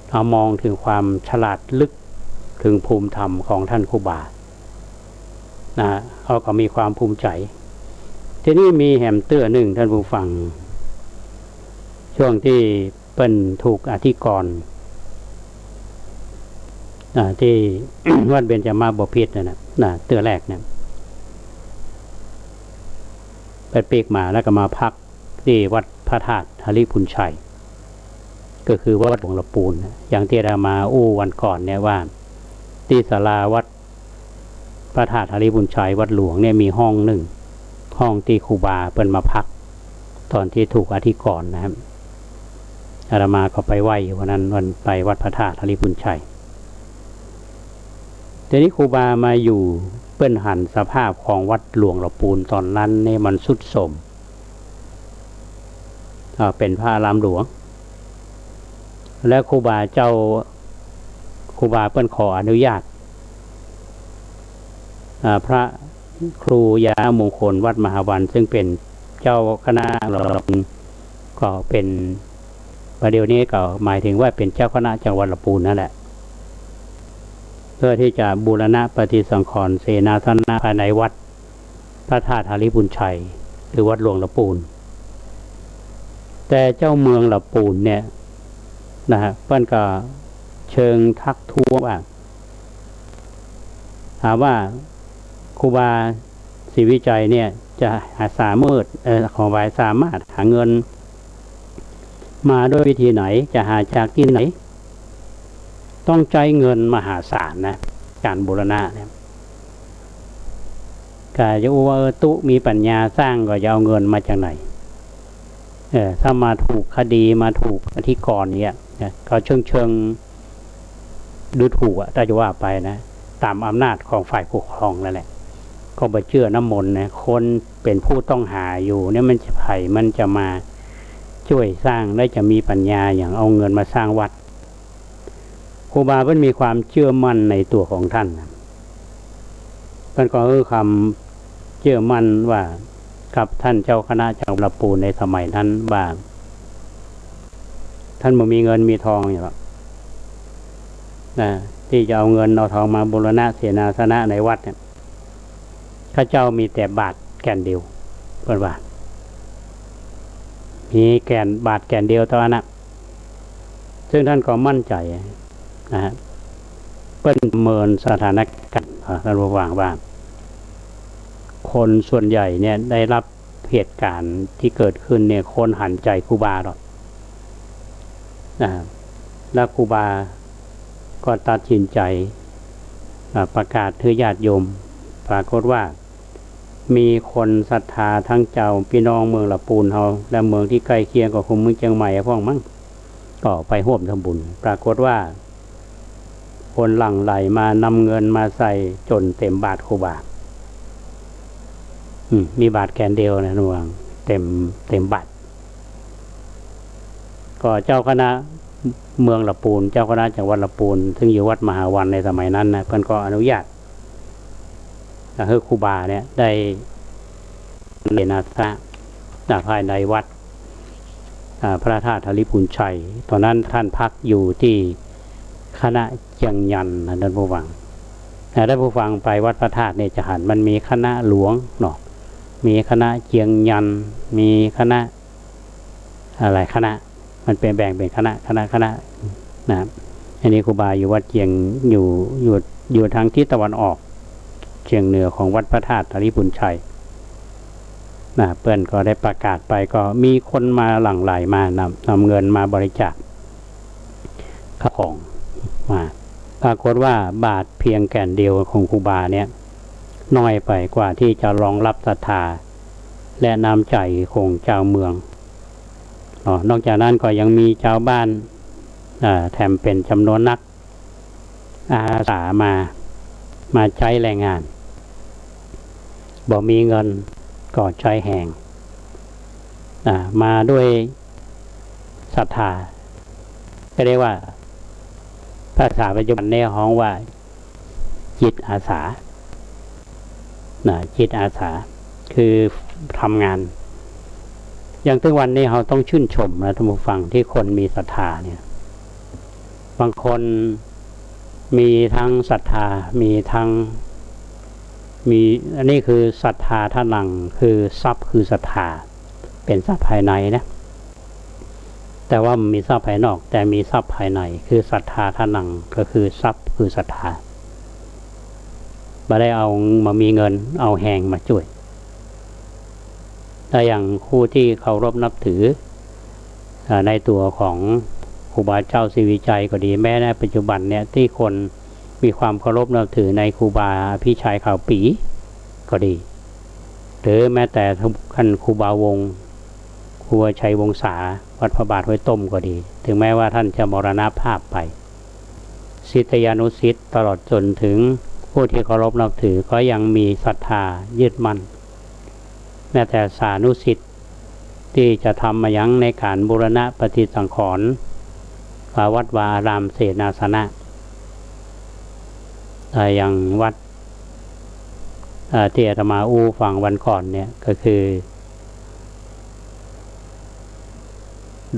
เรามองถึงความฉลาดลึกถึงภูมิธรรมของท่านครูบาเขาก็มีความภูมิใจทีนี้มีแหมเตื้อหนึ่งท่านผู้ฟังช่วงที่เปิ้นถูกอธิกรณ์ที่ วัดเบญจมาบพิตรนะเตื้อแรกเนี่ยไปปีกมาแล้วก็มาพักที่วัดพระธาตุหริพุนชัยก็คือวัดหลวงละปูนอย่างที่เรามาวันก่อนเนี่ยว่าที่ศาลาวัดพระธาตุหริพุนชัยวัดหลวงเนี่ยมีห้องหนึ่งห้องที่ครูบาเปิ้นมาพักตอนที่ถูกอธิกรณ์นะครับอาตมาก็ไปไหว้วันนั้นวันไปวัดพระธาตุหริพุนชัยทีนี้ครูบามาอยู่เปิ้นหันสภาพของวัดหลวงละปูนตอนนั้นเนี่ยมันทรุดโทรมเป็นพระอารามหลวงและครูบาเปิ้นขออนุญาตพระครูยามงคลวัดมหาวันซึ่งเป็นเจ้าคณะก็เป็น ประเดี๋ยวนี้ก็หมายถึงว่าเป็นเจ้าคณะจังหวัดลำพูนนั่นแหละเพื่อที่จะบูรณะปฏิสังขรณ์เสนาสนะภายในวัดพระธาตุหาริพุนชัยหรือวัดหลวงลำพูนแต่เจ้าเมืองลำพูนเนี่ยนะฮะเพื่อนก็เชิงทักท้วงว่าถามว่าครูบาศรีวิจัยเนี่ยจะสามารถสามารถหาเงินมาด้วยวิธีไหนจะหาจากที่ไหนต้องใช้เงินมหาศาลนะการบูรณะเนี่ยกาจะว่าตุมีปัญญาสร้างก็จะเอาเงินมาจากไหนถ้ามาถูกคดีมาถูกอธิกรณ์เนี่ยก็เชิงดูถูกอะถ้าจะว่าไปนะตามอำนาจของฝ่ายปกครองนั่นแหละก็ไปเชื่อน้ำมนต์นะคนเป็นผู้ต้องหาอยู่เนี่ยมันจะไผ่มันจะมาช่วยสร้างและจะมีปัญญาอย่างเอาเงินมาสร้างวัดครูบาเพิ่นมีความเชื่อมั่นในตัวของท่านเพิ่นก็คือความเชื่อมั่นว่ากับท่านเจ้าคณะจังหวัดลำพูนในสมัยนั้นว่าท่านบ่มีเงินมีทองอย่างหรอกนะที่จะเอาเงินเอาทองมาบูรณะเสนาสนะในวัดเนี่ยข้าเจ้ามีแต่บาทแก่นเดียวเพิ่นว่ามีแก่นบาทแก่นเดียวเท่านั้นนะซึ่งท่านก็มั่นใจนะฮะเปิ้นเมินสถานการณ์ท่านระวังว่าคนส่วนใหญ่เนี่ยได้รับเหตุการณ์ที่เกิดขึ้นเนี่ยคนหันใจครูบาหรอกนะแล้วครูบาก็ตัดสินใจประกาศให้ญาติโยมปรากฏว่ามีคนศรัทธาทั้งเจ้าพี่น้องเมืองลำพูนเฮาและเมืองที่ใกล้เคียงกับคุมเมืองเชียงใหม่พ้องมั้งก็ไปร่วมทำบุญปรากฏว่าคนหลั่งไหลมานำเงินมาใส่จนเต็มบาทครูบามีบาทแกนเดียวนะระวังเต็มบาทก็เจ้าคณะเมืองลำพูนเจ้าคณะจังหวัดลำพูนซึ่งอยู่วัดมหาวันในสมัยนั้นนะเพิ่นก็อนุญาตให้ครูบาเนี่ยได้เรียนอาสาภายในวัดพระธาตุหาริพุนชัยตอนนั้นท่านพักอยู่ที่คณะเจียงยันท่านผู้ฟังได้ผู้ฟังไปวัดพระธาตุเนี่ยจะหันมันมีคณะหลวงเนาะมีคณะเจียงยันมีคณะอะไรคณะมันเป็นแบ่งเป็นคณะนะอันนี้ครูบาอยู่วัดเจียงอยู่ทางทิศตะวันออกเฉียงเหนือของวัดพระธาตุหาริพุนชัยนะเพื่อนก็ได้ประกาศไปก็มีคนมาหลั่งไหลมานำเงินมาบริจาคข้าวของมาปรากฏว่าบาทเพียงแก่นเดียวของครูบาเนี่ยน้อยไปกว่าที่จะรองรับศรัทธาและน้ำใจของเจ้าเมืองนอกจากนั้นก็ยังมีชาวบ้านแถมเป็นจำนวนนักอาสามาใช้แรงงานบ่มีเงินก็ใช้แหงมาด้วยศรัทธาก็เรียกว่าภาษาปัจจุบันในห้องว่าจิตอาสาจิตอาสาคือทำงานอย่างทุกวันนี้เราต้องชื่นชมนะท่านผู้ฟังที่คนมีศรัทธาเนี่ยบางคนมีทั้งศรัทธามีอันนี้คือศรัทธาทานังคือทรัพย์คือศรัทธาเป็นทรัพย์ภายในนะแต่ว่ามีทรัพย์ภายนอกแต่มีทรัพย์ภายในคือศรัทธาทานังก็คือทรัพย์คือศรัทธาไม่ได้เอามามีเงินเอาแหงมาช่วยแต่อย่างผู้ที่เคารพนับถือในตัวของครูบาเจ้าศรีวิจัยก็ดีแม้ในปัจจุบันเนี่ยที่คนมีความเคารพนับถือในครูบาพี่ชายขาวปีก็ดีหรือแม้แต่ท่านครูบาวงครูชัยวงศาวัดพระบาทห้วยต้มก็ดีถึงแม้ว่าท่านจะมรณภาพไปศิษยานุศิษย์ตลอดจนถึงผู้ที่เคารพนับถือก็ยังมีศรัทธายึดมั่นแม้แต่สานุศิษย์ที่จะทำมายังในการบูรณะปฏิสังขรณ์วัดวาอารามเสนาสนะอย่างวัดที่อาตมาฟังวันก่อนเนี่ยก็คือ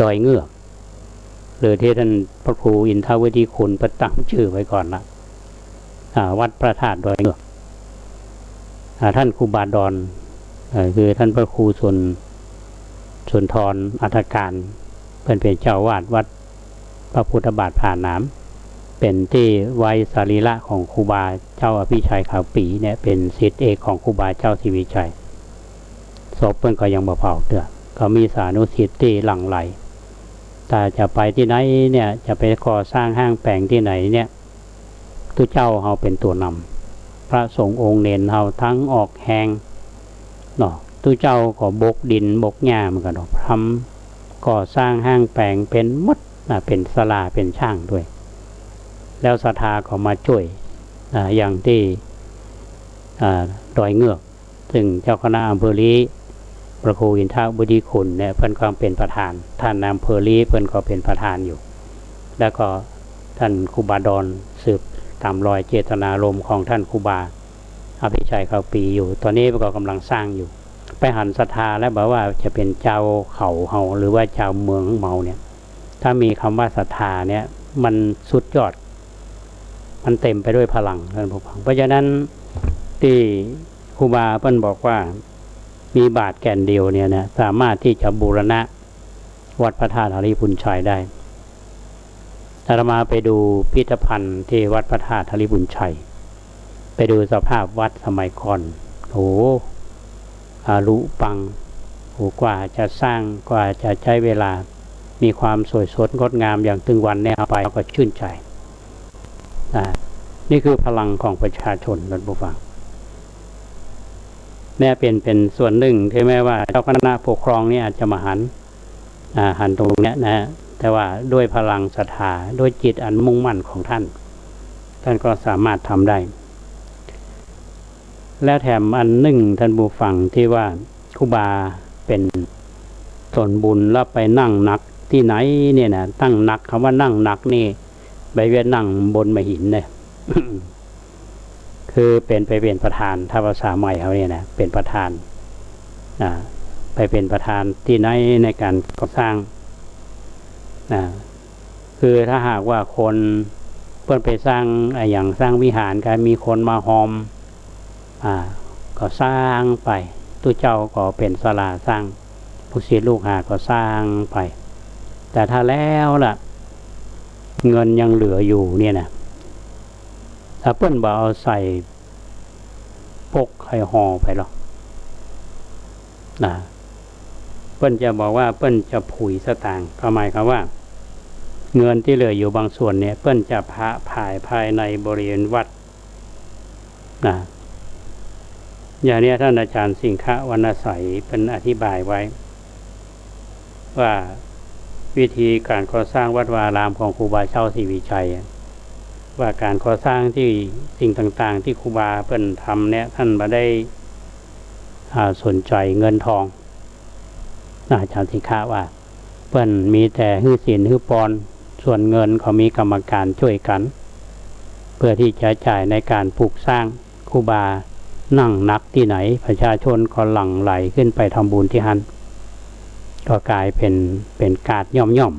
ดอยเงือก หรือที่ท่านพระครูอินทวดีคุณประตั้งชื่อไว้ก่อนละวัดพระธาตุดอยเงือกท่านครูบาดอนคือท่านพระครูสุนทรอัฏฐการเป็นเจ้าวาดวัดพระพุทธบาทผาน้ำเป็นที่ไว้สรีระของครูบาเจ้าอภิชัยขาวปีเนี่ยเป็นศิษย์เอกของครูบาเจ้าทีวีชัยศพเพิ่นก็ยังบ่เผาเด้อก็มีสานุศิษย์ที่หลั่งไหลถ้าจะไปที่ไหนเนี่ยจะไปก่อสร้างห้างแปลงที่ไหนเนี่ยตุเจ้าเฮาเป็นตัวนำพระสงฆ์องค์เนรเฮาทั้งออกแหงเนาะตุเจ้าก็บกดินบกหญ้าเหมือนกันทำก่อสร้างห้างแปลงเป็นมดเป็นศาลาเป็นช่างด้วยแล้วศรัทธาก็มาช่วยอย่างที่ดอยเงือกซึ่งเจ้าคณะอำเภอลีพระครูอินทวดีคุณเนี่ยเพิ่นก็เป็นประธานท่านนายอำเภอลีเพิ่นก็เป็นประธานอยู่แล้วก็ท่านครูบาดอนสืบตามรอยเจตนารมณ์ของท่านครูบาอภิชัยขาวปีอยู่ตอนนี้ก็กำลังสร้างอยู่ไปหันศรัทธาแล้วบอกว่าจะเป็นเจ้าเขาเฮาหรือว่าเจ้าเมืองเมาเนี่ยถ้ามีคำว่าศรัทธาเนี่ยมันสุดยอดมันเต็มไปด้วยพลังท่านผู้ฟังเพราะฉะนั้นที่ครูบาเพิ่นบอกว่ามีบาทแก่นเดียวเนี่ยนะสามารถที่จะบูรณะวัดพระธาตุหริพุนชัยได้อาตมาไปดูพิพิธภัณฑ์ที่วัดพระธาตุหริพุนชัยไปดูสภาพวัดสมัยก่อนโอ้อารุปังกว่าจะสร้างกว่าจะใช้เวลามีความสวยสดงดงามอย่างตึงวันเนี่ยเอาไปก็ชื่นใจนี่คือพลังของประชาชนท่านผู้ฟังแม้เป็นส่วนหนึ่งที่แม้ว่าเจ้าคณะปกครองนี่อาจจะมาหันตรงนี้นะแต่ว่าด้วยพลังศรัทธาด้วยจิตอันมุ่งมั่นของท่านก็สามารถทำได้และแถมอันหนึ่งท่านผู้ฟังที่ว่าครูบาเป็นส่วนบุญแล้วไปนั่งนักที่ไหนเนี่ยนะตั้งนักคำว่านั่งนักนี่ใบเวียนนั่งบนมหินเนี่ย คือเป็นประธานถ้าภาษาใหม่เขาเนี่ยนะเป็นประธานไปเป็นประธานที่ไหนในการก่อสร้างคือถ้าหากว่าคนเพื่อนไปสร้างอย่างสร้างวิหารกันมีคนมาหอมก็สร้างไปตู้เจ้าก็เป็นศาลาสร้างผู้ศิษย์ลูกหาก็สร้างไปแต่ถ้าแล้วล่ะเงินยังเหลืออยู่เนี่ยนะถ้าเปิ้นบ่เอาใส่ปกไข่ห่อไปหรอกเปิ้นจะบอกว่าเปิ้นจะผุยสตางค์ก็หมายความว่าเงินที่เหลืออยู่บางส่วนเนี่ยเปิ้นจะภายในบริเวณวัดอย่างนี้ท่านอาจารย์สิงห์วรรณใสเป็นอธิบายไว้ว่าวิธีการก่อสร้างวัดวาอารามของครูบาเจ้าศรีวิชัยว่าการก่อสร้างที่สิ่งต่างๆที่ครูบาเพิ่นทำเนี่ยท่านมาได้สนใจเงินทองอาจารย์สิงห์ว่าเพิ่นมีแต่ฮื้อศีลฮื้อปอนส่วนเงินเขามีกรรมการช่วยกันเพื่อที่จะจ่ายในการปลูกสร้างครูบานั่งนักที่ไหนประชาชนก็หลั่งไหลขึ้นไปทำบุญที่หันก็กลายเป็นกาดย่อม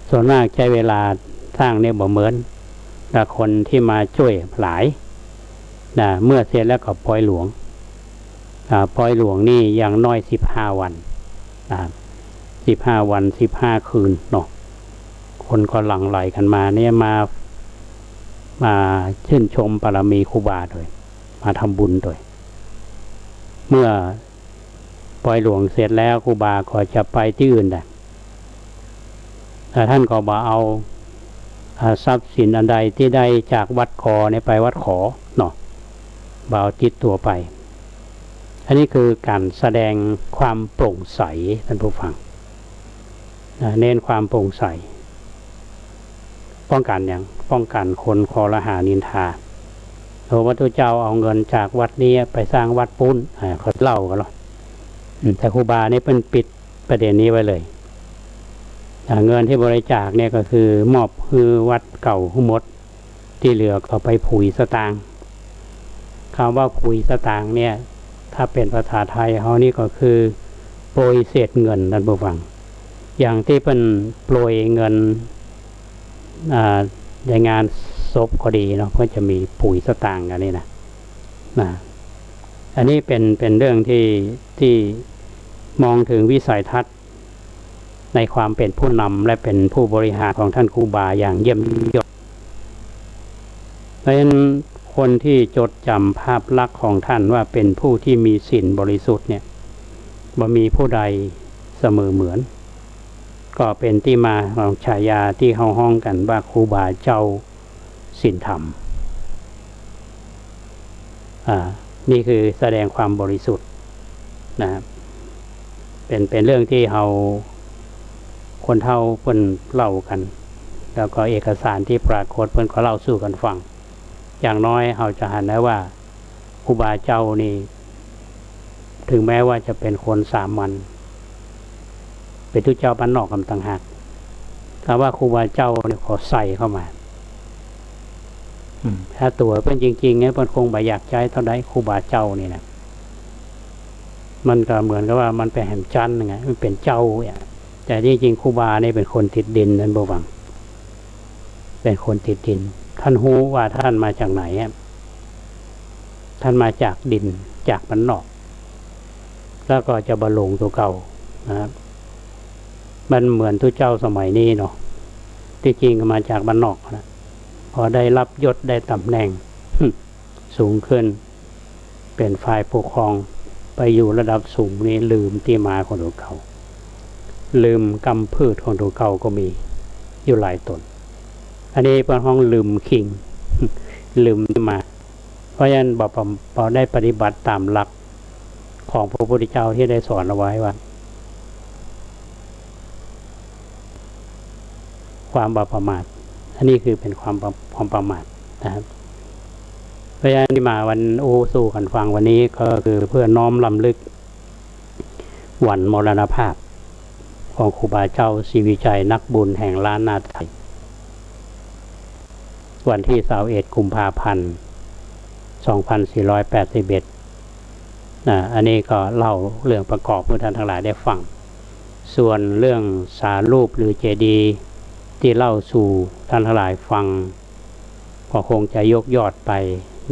ส่วนมากใช้เวลาสร้างเนี่ยบ่เหมือนแต่คนที่มาช่วยหลายเมื่อเสร็จแล้วก็ปล่อยหลวงนี่อย่างน้อย15 วัน15 วัน15 คืนเนาะคนก็หลั่งไหลกันมาเนี่ยมาชื่นชมบารมีครูบาโดยมาทำบุญโดยเมื่อปล่อยหลวงเสร็จแล้วครูบาก็จะไปที่อื่นได้แต่ท่านก็บ่เอาทรัพย์สินอันใดที่ได้จากวัดคอเนี่ยไปวัดขอเนาะบ่เอาติดตัวไปอันนี้คือการแสดงความโปร่งใสท่านผู้ฟังเน้นความโปร่งใสป้องกันคนคอรหานินทาพระพุทธเจ้าเอาเงินจากวัดนี้ไปสร้างวัดปุ้นเขาเล่ากันหรอแต่ครูบาเนี่ยเป็นปิดประเด็นนี้ไว้เลยเงินที่บริจาคเนี่ยก็คือมอบคือวัดเก่าทั้งหมดที่เหลือก็ไปผุยสตางค์คำว่าผุยสตางค์เนี่ยถ้าเป็นภาษาไทยเขานี่ก็คือโปรยเศษเงินท่านผู้ฟัง อย่างที่เป็นโปรยเงินในงานศพก็ดีเนาะก็จะมีปุ๋ยสตางค์กันนี่นะอันนี้เป็นเรื่องที่มองถึงวิสัยทัศน์ในความเป็นผู้นำและเป็นผู้บริหารของท่านครูบาอย่างเยี่ยมยศเพราะฉะนั้นคนที่จดจำภาพลักษณ์ของท่านว่าเป็นผู้ที่มีศีลบริสุทธิ์เนี่ยบ่มีผู้ใดเสมอเหมือนก็เป็นที่มาของฉายาที่เฮาฮ้องกันว่าครูบาเจ้าศีลธรรมนี่คือแสดงความบริสุทธิ์นะครับเป็นเรื่องที่เฮาคนเฒ่าเพิ่นเล่ากันแล้วก็เอกสารที่ปรากฏเพิ่นก็เล่าสู่กันฟังอย่างน้อยเฮาจะเห็นได้ว่าครูบาเจ้านี่ถึงแม้ว่าจะเป็นคนสามัญเป็นทุเจ้าบ้านนอกกำต่างหากแต่ว่าครูบาเจ้าเนี่ยขอใส่เข้ามาถ้าตัวเป็นจริงๆเนี่ยเพิ่นคงบ่อยากใช้เท่าใดครูบาเจ้านี่นะมันก็เหมือนกับว่ามันเป็นแหมจันทร์ไงมันเป็นเจ้าแต่จริงๆครูบาเนี่ยเป็นคนติดดินนั่นบ่หวังเป็นคนติดดินท่านรู้ว่าท่านมาจากไหนท่านมาจากดินจากบ้านนอกแล้วก็จะบรรลงตัวเก่านะครับมันเหมือนทุเจ้าสมัยนี้เนาะที่จริงก็มาจากบ้านนอกนะพอได้รับยศได้ตำแหน่งสูงขึ้นเป็นฝ่ายปกครองไปอยู่ระดับสูงนี้ลืมที่มาของตัวเก่าลืมกำพืชของตัวเก่าก็มีอยู่หลายตนอันนี้เป็นห้องลืมคิง ลืมมา เพราะฉะนั้นพอได้ปฏิบัติตามหลักของพระพุทธเจ้าที่ได้สอนเอาไว้ว่าความประมาทอันนี้คือเป็นความประมาทนะครับเพราะฉะนั้นที่มาวันสู่กันฟังวันนี้ก็คือเพื่อน้อมรำลึกวันมรณภาพของครูบาเจ้าศรีวิชัยนักบุญแห่งล้านนาไทยวันที่21กุมภาพันธ์2481อันนี้ก็เล่าเรื่องประกอบให้ท่านทั้งหลายได้ฟังส่วนเรื่องสารูปหรือเจดีย์ที่เล่าสู่ท่านทั้งหลายฟังก็คงจะยกยอดไป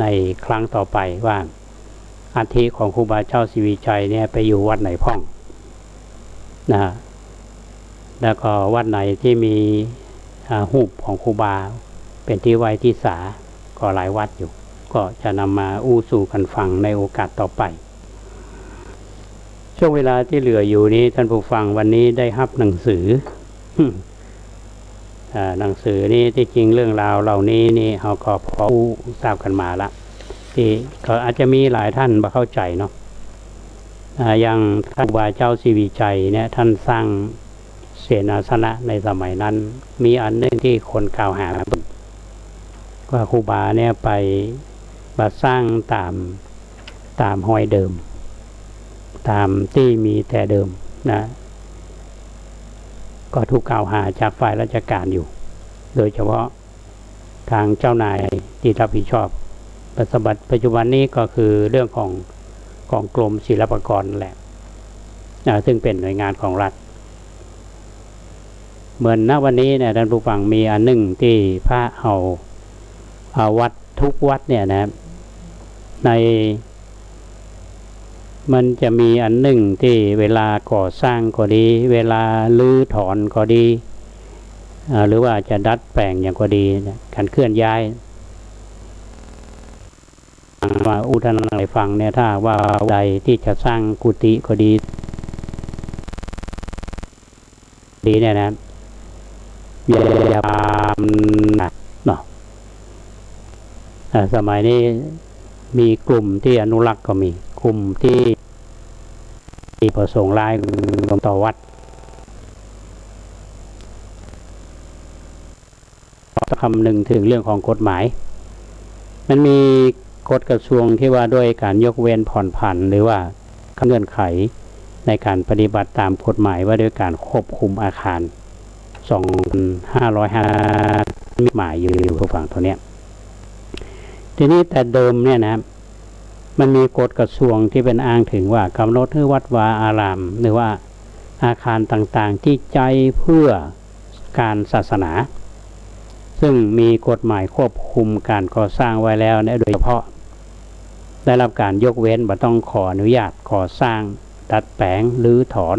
ในครั้งต่อไปว่าอัฐิของครูบาเจ้าศรีวิชัยเนี่ยไปอยู่วัดไหนพ่องแล้วก็วัดไหนที่มีรูปของครูบาเป็นที่ไว้ที่สาก็หลายวัดอยู่ก็จะนำมาสู่กันฟังในโอกาสต่อไปช่วงเวลาที่เหลืออยู่นี้ท่านผู้ฟังวันนี้ได้รับหนังสือ หนังสือนี้ที่จริงเรื่องราวเหล่านี้นี่เราก็พอทราบกันมาละที่เขาอาจจะมีหลายท่านมาเข้าใจเนาะอย่างท่านครูบาเจ้าศรีวิชัยเนี่ยท่านสร้างเสนาสนะในสมัยนั้นมีอันนึงที่คนกล่าวหาว่าครูบาเนี่ยไปมาสร้างตามห้อยเดิมตามที่มีแต่เดิมนะก็ถูกกล่าวหาจากฝ่ายราชการอยู่โดยเฉพาะทางเจ้านายที่รับผิดชอบปัจจุบันนี้ก็คือเรื่องของกรมศิลปากรแหละซึ่งเป็นหน่วยงานของรัฐเหมือนณวันนี้เนี่ยท่านผู้ฟังมีอันหนึ่งที่พระเอาวัดทุกวัดเนี่ยนะในมันจะมีอันหนึ่งที่เวลาก่อสร้างก็ดีเวลาลื้อถอนก็ดีหรือว่าจะดัดแปลงอย่างก็ดีการเคลื่อนย้ายมาท่านอะไรฟังเนี่ยถ้าว่าใดที่จะสร้างกุฏิก็ดีเนี่ยนะอย่าหนักเนาะสมัยนี้มีกลุ่มที่อนุรักษ์ก็มีกลุ่มที่ประสงค์ร้ายต่อวัดคำหนึ่งถึงเรื่องของกฎหมายมันมีกฎกระทรวงที่ว่าด้วยการยกเว้นผ่อนผันหรือว่าเงื่อนไขในการปฏิบัติตามกฎหมายว่าด้วยการควบคุมอาคาร2505มีหมายอยู่ทุกฝั่งตัวเนี้ยทีนี้แต่เดิมเนี่ยนะมันมีกฎกระทรวงที่เป็นอ้างถึงว่ากำหนดให้วัดวาอารามหรือว่า อาคารต่างๆที่ใจเพื่อการศาสนาซึ่งมีกฎหมายควบคุมการก่อสร้างไว้แล้วเนี่ยโดยเฉพาะได้รับการยกเว้นบ่ต้องขออนุญาตก่อสร้างดัดแปลงหรือถอน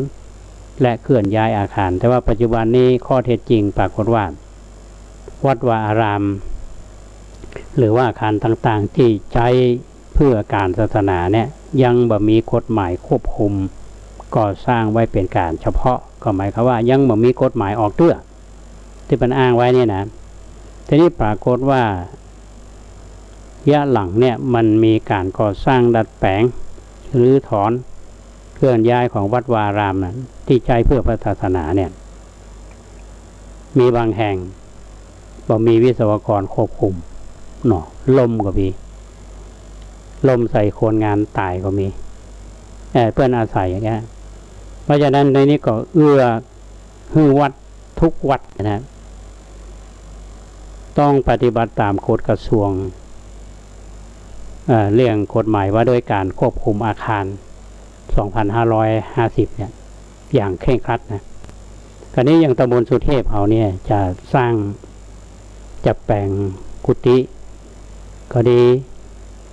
และเคลื่อนย้ายอาคารแต่ว่าปัจจุบันนี้ข้อเท็จจริงปรากฏว่าวัดวาอารามหรือว่าอาคารต่างๆที่ใช้เพื่อการศาสนาเนี่ยยังบ่มีกฎหมายควบคุมก่อสร้างไว้เป็นการเฉพาะก็หมายความว่ายังบ่มีกฎหมายออกเตื้อที่มันอ้างไว้เนี่ยนะทีนี้ปรากฏว่ายะหลังเนี่ยมันมีการก่อสร้างดัดแปลงหรือถอนเคลื่อนย้ายของวัดวาอารามนั้นที่ใช้เพื่อพระศาสนาเนี่ยมีบางแห่งบ่มีวิศวกรควบคุมเนาะลมก็มีลมใส่คนงานตายก็มีเพื่อนอาศัยอย่างเงี้ยเพราะฉะนั้นในนี้ก็เอื้อให้วัดทุกวัดนะต้องปฏิบัติตามกฎกระทรวงเรื่องกฎหมายว่าด้วยการควบคุมอาคาร 2550 เนี่ยอย่างเคร่งครัดนะคราวนี้อย่างตำบลสุเทพเขาเนี่ยจะสร้างจะแปลงกุฏิก็ดี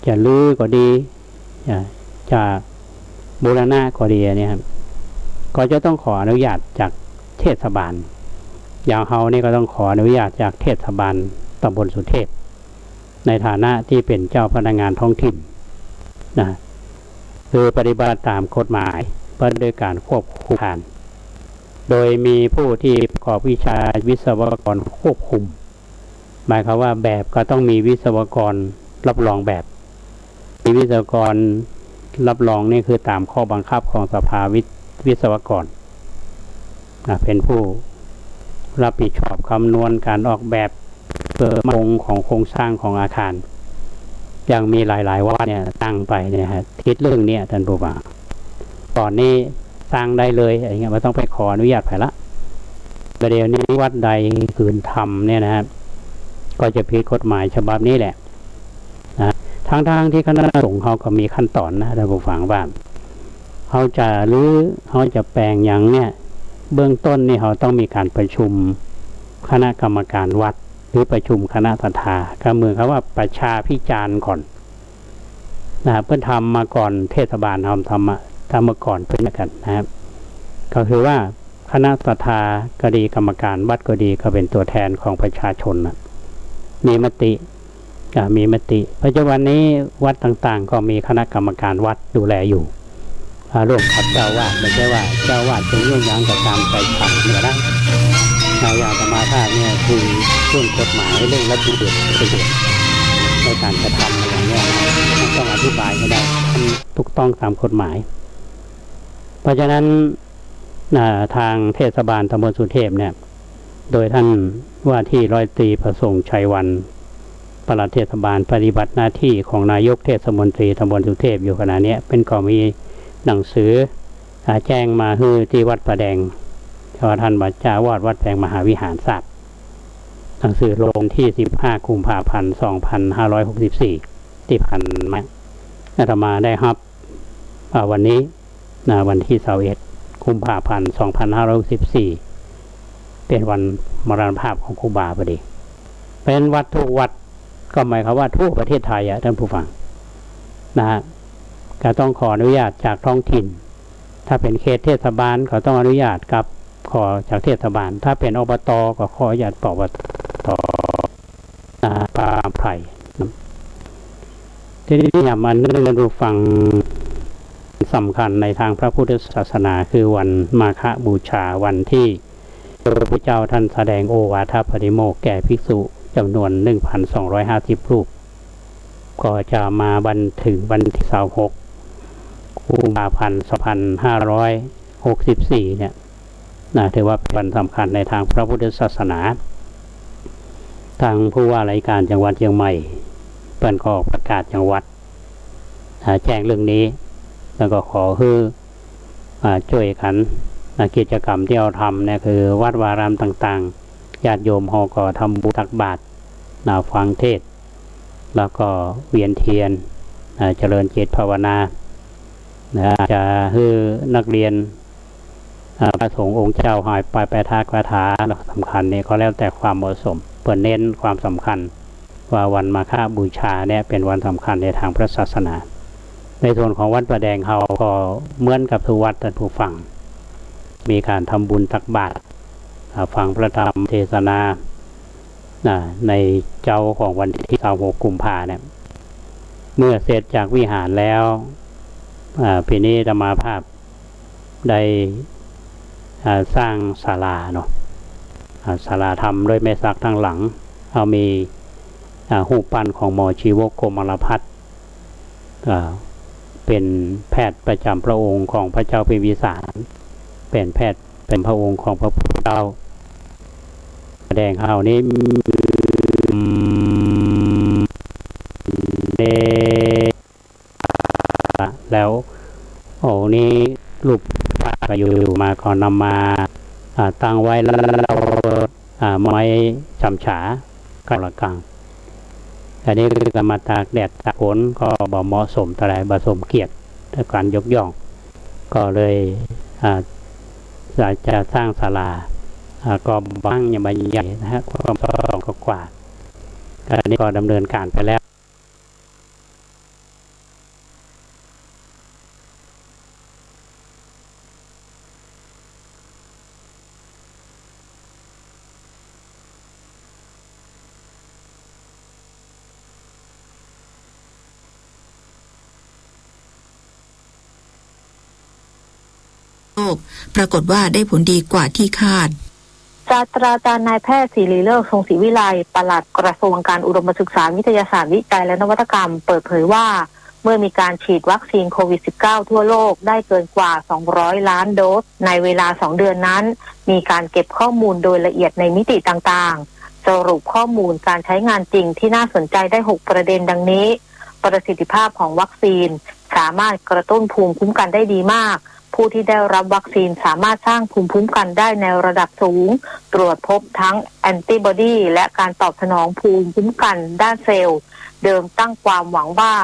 จะลื้อก็ดีจะบูรณะก็ดีเนี่ยครับก็จะต้องขออนุญาตจากเทศบาลอย่างเฮานี่ก็ต้องขออนุญาตจากเทศบาลตำบลสุเทพในฐานะที่เป็นเจ้าพนักงานท้องถิ่นนะคือปฏิบัติตามกฎหมายเพื่อด้วยการควบคุมอาคารโดยมีผู้ที่ประกอบวิชาวิศวกรควบคุมหมายความว่าแบบก็ต้องมีวิศวกรรับรองแบบมีวิศวกรรับรองนี่คือตามข้อบังคับของสภาวิศวกรเป็นผู้รับผิดชอบคำนวณการออกแบบเพื่อมั่นคงของโครงสร้างของอาคารยังมีหลายๆวัดเนี่ยตั้งไปเนี่ยฮะคิดเรื่องนี้ท่านผู้ฟังก่อนนี้สร้างได้เลยอะไรเงี้ยไม่ต้องไปขออนุญาตใครละประเดี๋ยวนี้วัดใดขืนทำเนี่ยนะครับก็จะผิดกฎหมายฉบับนี้แหละนะทางที่คณะสงฆ์เขาก็มีขั้นตอนนะท่านผู้ฟังว่าเขาจะหรือเขาจะแปลงอย่างเนี่ยเบื้องต้นนี่เขาต้องมีการประชุมคณะกรรมการวัดหรือประชุมคณะศรัทธาก็เหมือนกับว่าประชาพิจารณ์ก่อนนะเพื่อทำมาก่อนเทศบาลทำมาก่อนเพื่อนกันนะครับก็คือว่าคณะศรัทธาก็ดีกรรมการวัดก็ดีก็เป็นตัวแทนของประชาชนนะมีมติปัจจุบันนี้วัดต่างๆก็มีคณะกรรมการวัดดูแลอยู่ร่วมกับเจ้าวาดไม่ใช่ว่าเจ้าวาดเป็นเรื่องอย่างกับตามใจฉันก็ได้อย่างธรรมชาติเนี่ยคือเรื่องกฎหมายเรื่องระเบียบในการกระทำอะไรอย่างเงี้ยนะต้องอธิบายให้ได้ทำถูกต้องตามกฎหมายเพราะฉะนั้นทางเทศบาลตำบลสุเทพเนี่ยโดยท่านว่าที่ร้อยตรีประสงค์ชัยวันปลัดเทศบาลปฏิบัติหน้าที่ของนายกเทศมนตรีตำบลสุเทพอยู่ขณะนี้เป็นก็มีหนังสือแจ้งมาคือที่วัดประแดงท่านบัจจาวาดวัดแพงมหาวิหารทราบหนังสือลงที่15 กุมภาพันธ์ 2564ที่ผ่านมาอาตมาได้รับวันนี้วันที่21 กุมภาพันธ์ 2564เป็นวันมรณภาพของครูบาพอดีเป็นวัดทุกวัดก็หมายความว่าทั่วประเทศไทยท่านผู้ฟังนะฮะก็ต้องขออนุญาตจากท้องถิ่นถ้าเป็นเขตเทศบาลก็ต้องอนุญาตกับขอจากเทศบาลถ้าเป็นอบตก็ขออนุญาตอบตป่าไผ่ทีนี้อย่างมันเรื่องรู้ฟังสำคัญในทางพระพุทธศาสนาคือวันมาฆบูชาวันที่พระพุทธเจ้าท่านแสดงโอวาทปฏิโมกข์แก่ภิกษุจำนวน 1,250 รูปก็จะมาถึงวันที่26 กุมภาพันธ์ 2564 เนี่ยถือว่าเป็นวันสำคัญในทางพระพุทธศาสนาทางผู้ว่าราชการจังหวัดเชียงใหม่เปิดก็ประกาศจังหวัดแจ้งเรื่องนี้แล้วก็ขอให้ช่วยกันกิจกรรมที่เราทำเนี่ยคือวัดวารามต่างๆญาติโยมเขาก็ทำบุญตักบาตรฟังเทศแล้วก็เวียนเทียนเจริญจิตภาวนาจะให้นักเรียน พระสงฆ์องค์เจ้าหายไปไปทากระถาสำคัญนี่ก็แล้วแต่ความเหมาะสมเปิดเน้นความสำคัญว่าวันมาฆบูชาเนี่ยเป็นวันสำคัญในทางพระศาสนาในส่วนของวัดประแดงเขาก็เหมือนกับทุกวัดท่านผู้ฟังมีการทำบุญตักบาตรฟังพระธรรมเทศนาในเจ้าของวันที่26 กุมภาเนี่ยเมื่อเสร็จจากวิหารแล้วปีนี้อาตมาภาพได้สร้างศาลาเนาะศาลาทำด้วยไม้สักทั้งหลังเอามีรูปปั้นของหมอชีวกโกมลพัฒน์เป็นแพทย์ประจำพระองค์ของพระเจ้าพิมพิสารเป็นแพทย์เป็นพระองค์ของพระพุทธเจ้าแดงเขานี้แล้วนี้รูปไปอยู่มาก่อนนำมาตั้งไว้แล้วไม้จำฉาก็ละกังอันนี้คือกรรมตากแดดตากฝนก็บ่เหมาะสมเท่าไรบ่สมเกียรติในการยกย่องก็เลยจะสร้างศาลาก็บ้างอย่างใหญ่นะฮะความ2 กว่าอันนี้ก็ดำเนินการไปแล้วปรากฏว่าได้ผลดีกว่าที่คาดศาสตราจารย์นายแพทย์ศิริเลิศ ทรงศรีวิไลปลัดกระทรวงการอุดมศึกษาวิทยาศาสตร์วิจัยและนวัตกรรมเปิดเผยว่าเมื่อมีการฉีดวัคซีนโควิด -19 ทั่วโลกได้เกินกว่า200 ล้านโดสในเวลา2 เดือนนั้นมีการเก็บข้อมูลโดยละเอียดในมิติต่างๆสรุปข้อมูลการใช้งานจริงที่น่าสนใจได้6 ประเด็นดังนี้ประสิทธิภาพของวัคซีนสามารถกระตุ้นภูมิคุ้มกันได้ดีมากผู้ที่ได้รับวัคซีนสามารถสร้างภูมิคุ้มกันได้ในระดับสูงตรวจพบทั้งแอนติบอดีและการตอบสนองภูมิคุ้มกันด้านเซลล์เดิมตั้งความหวังว่า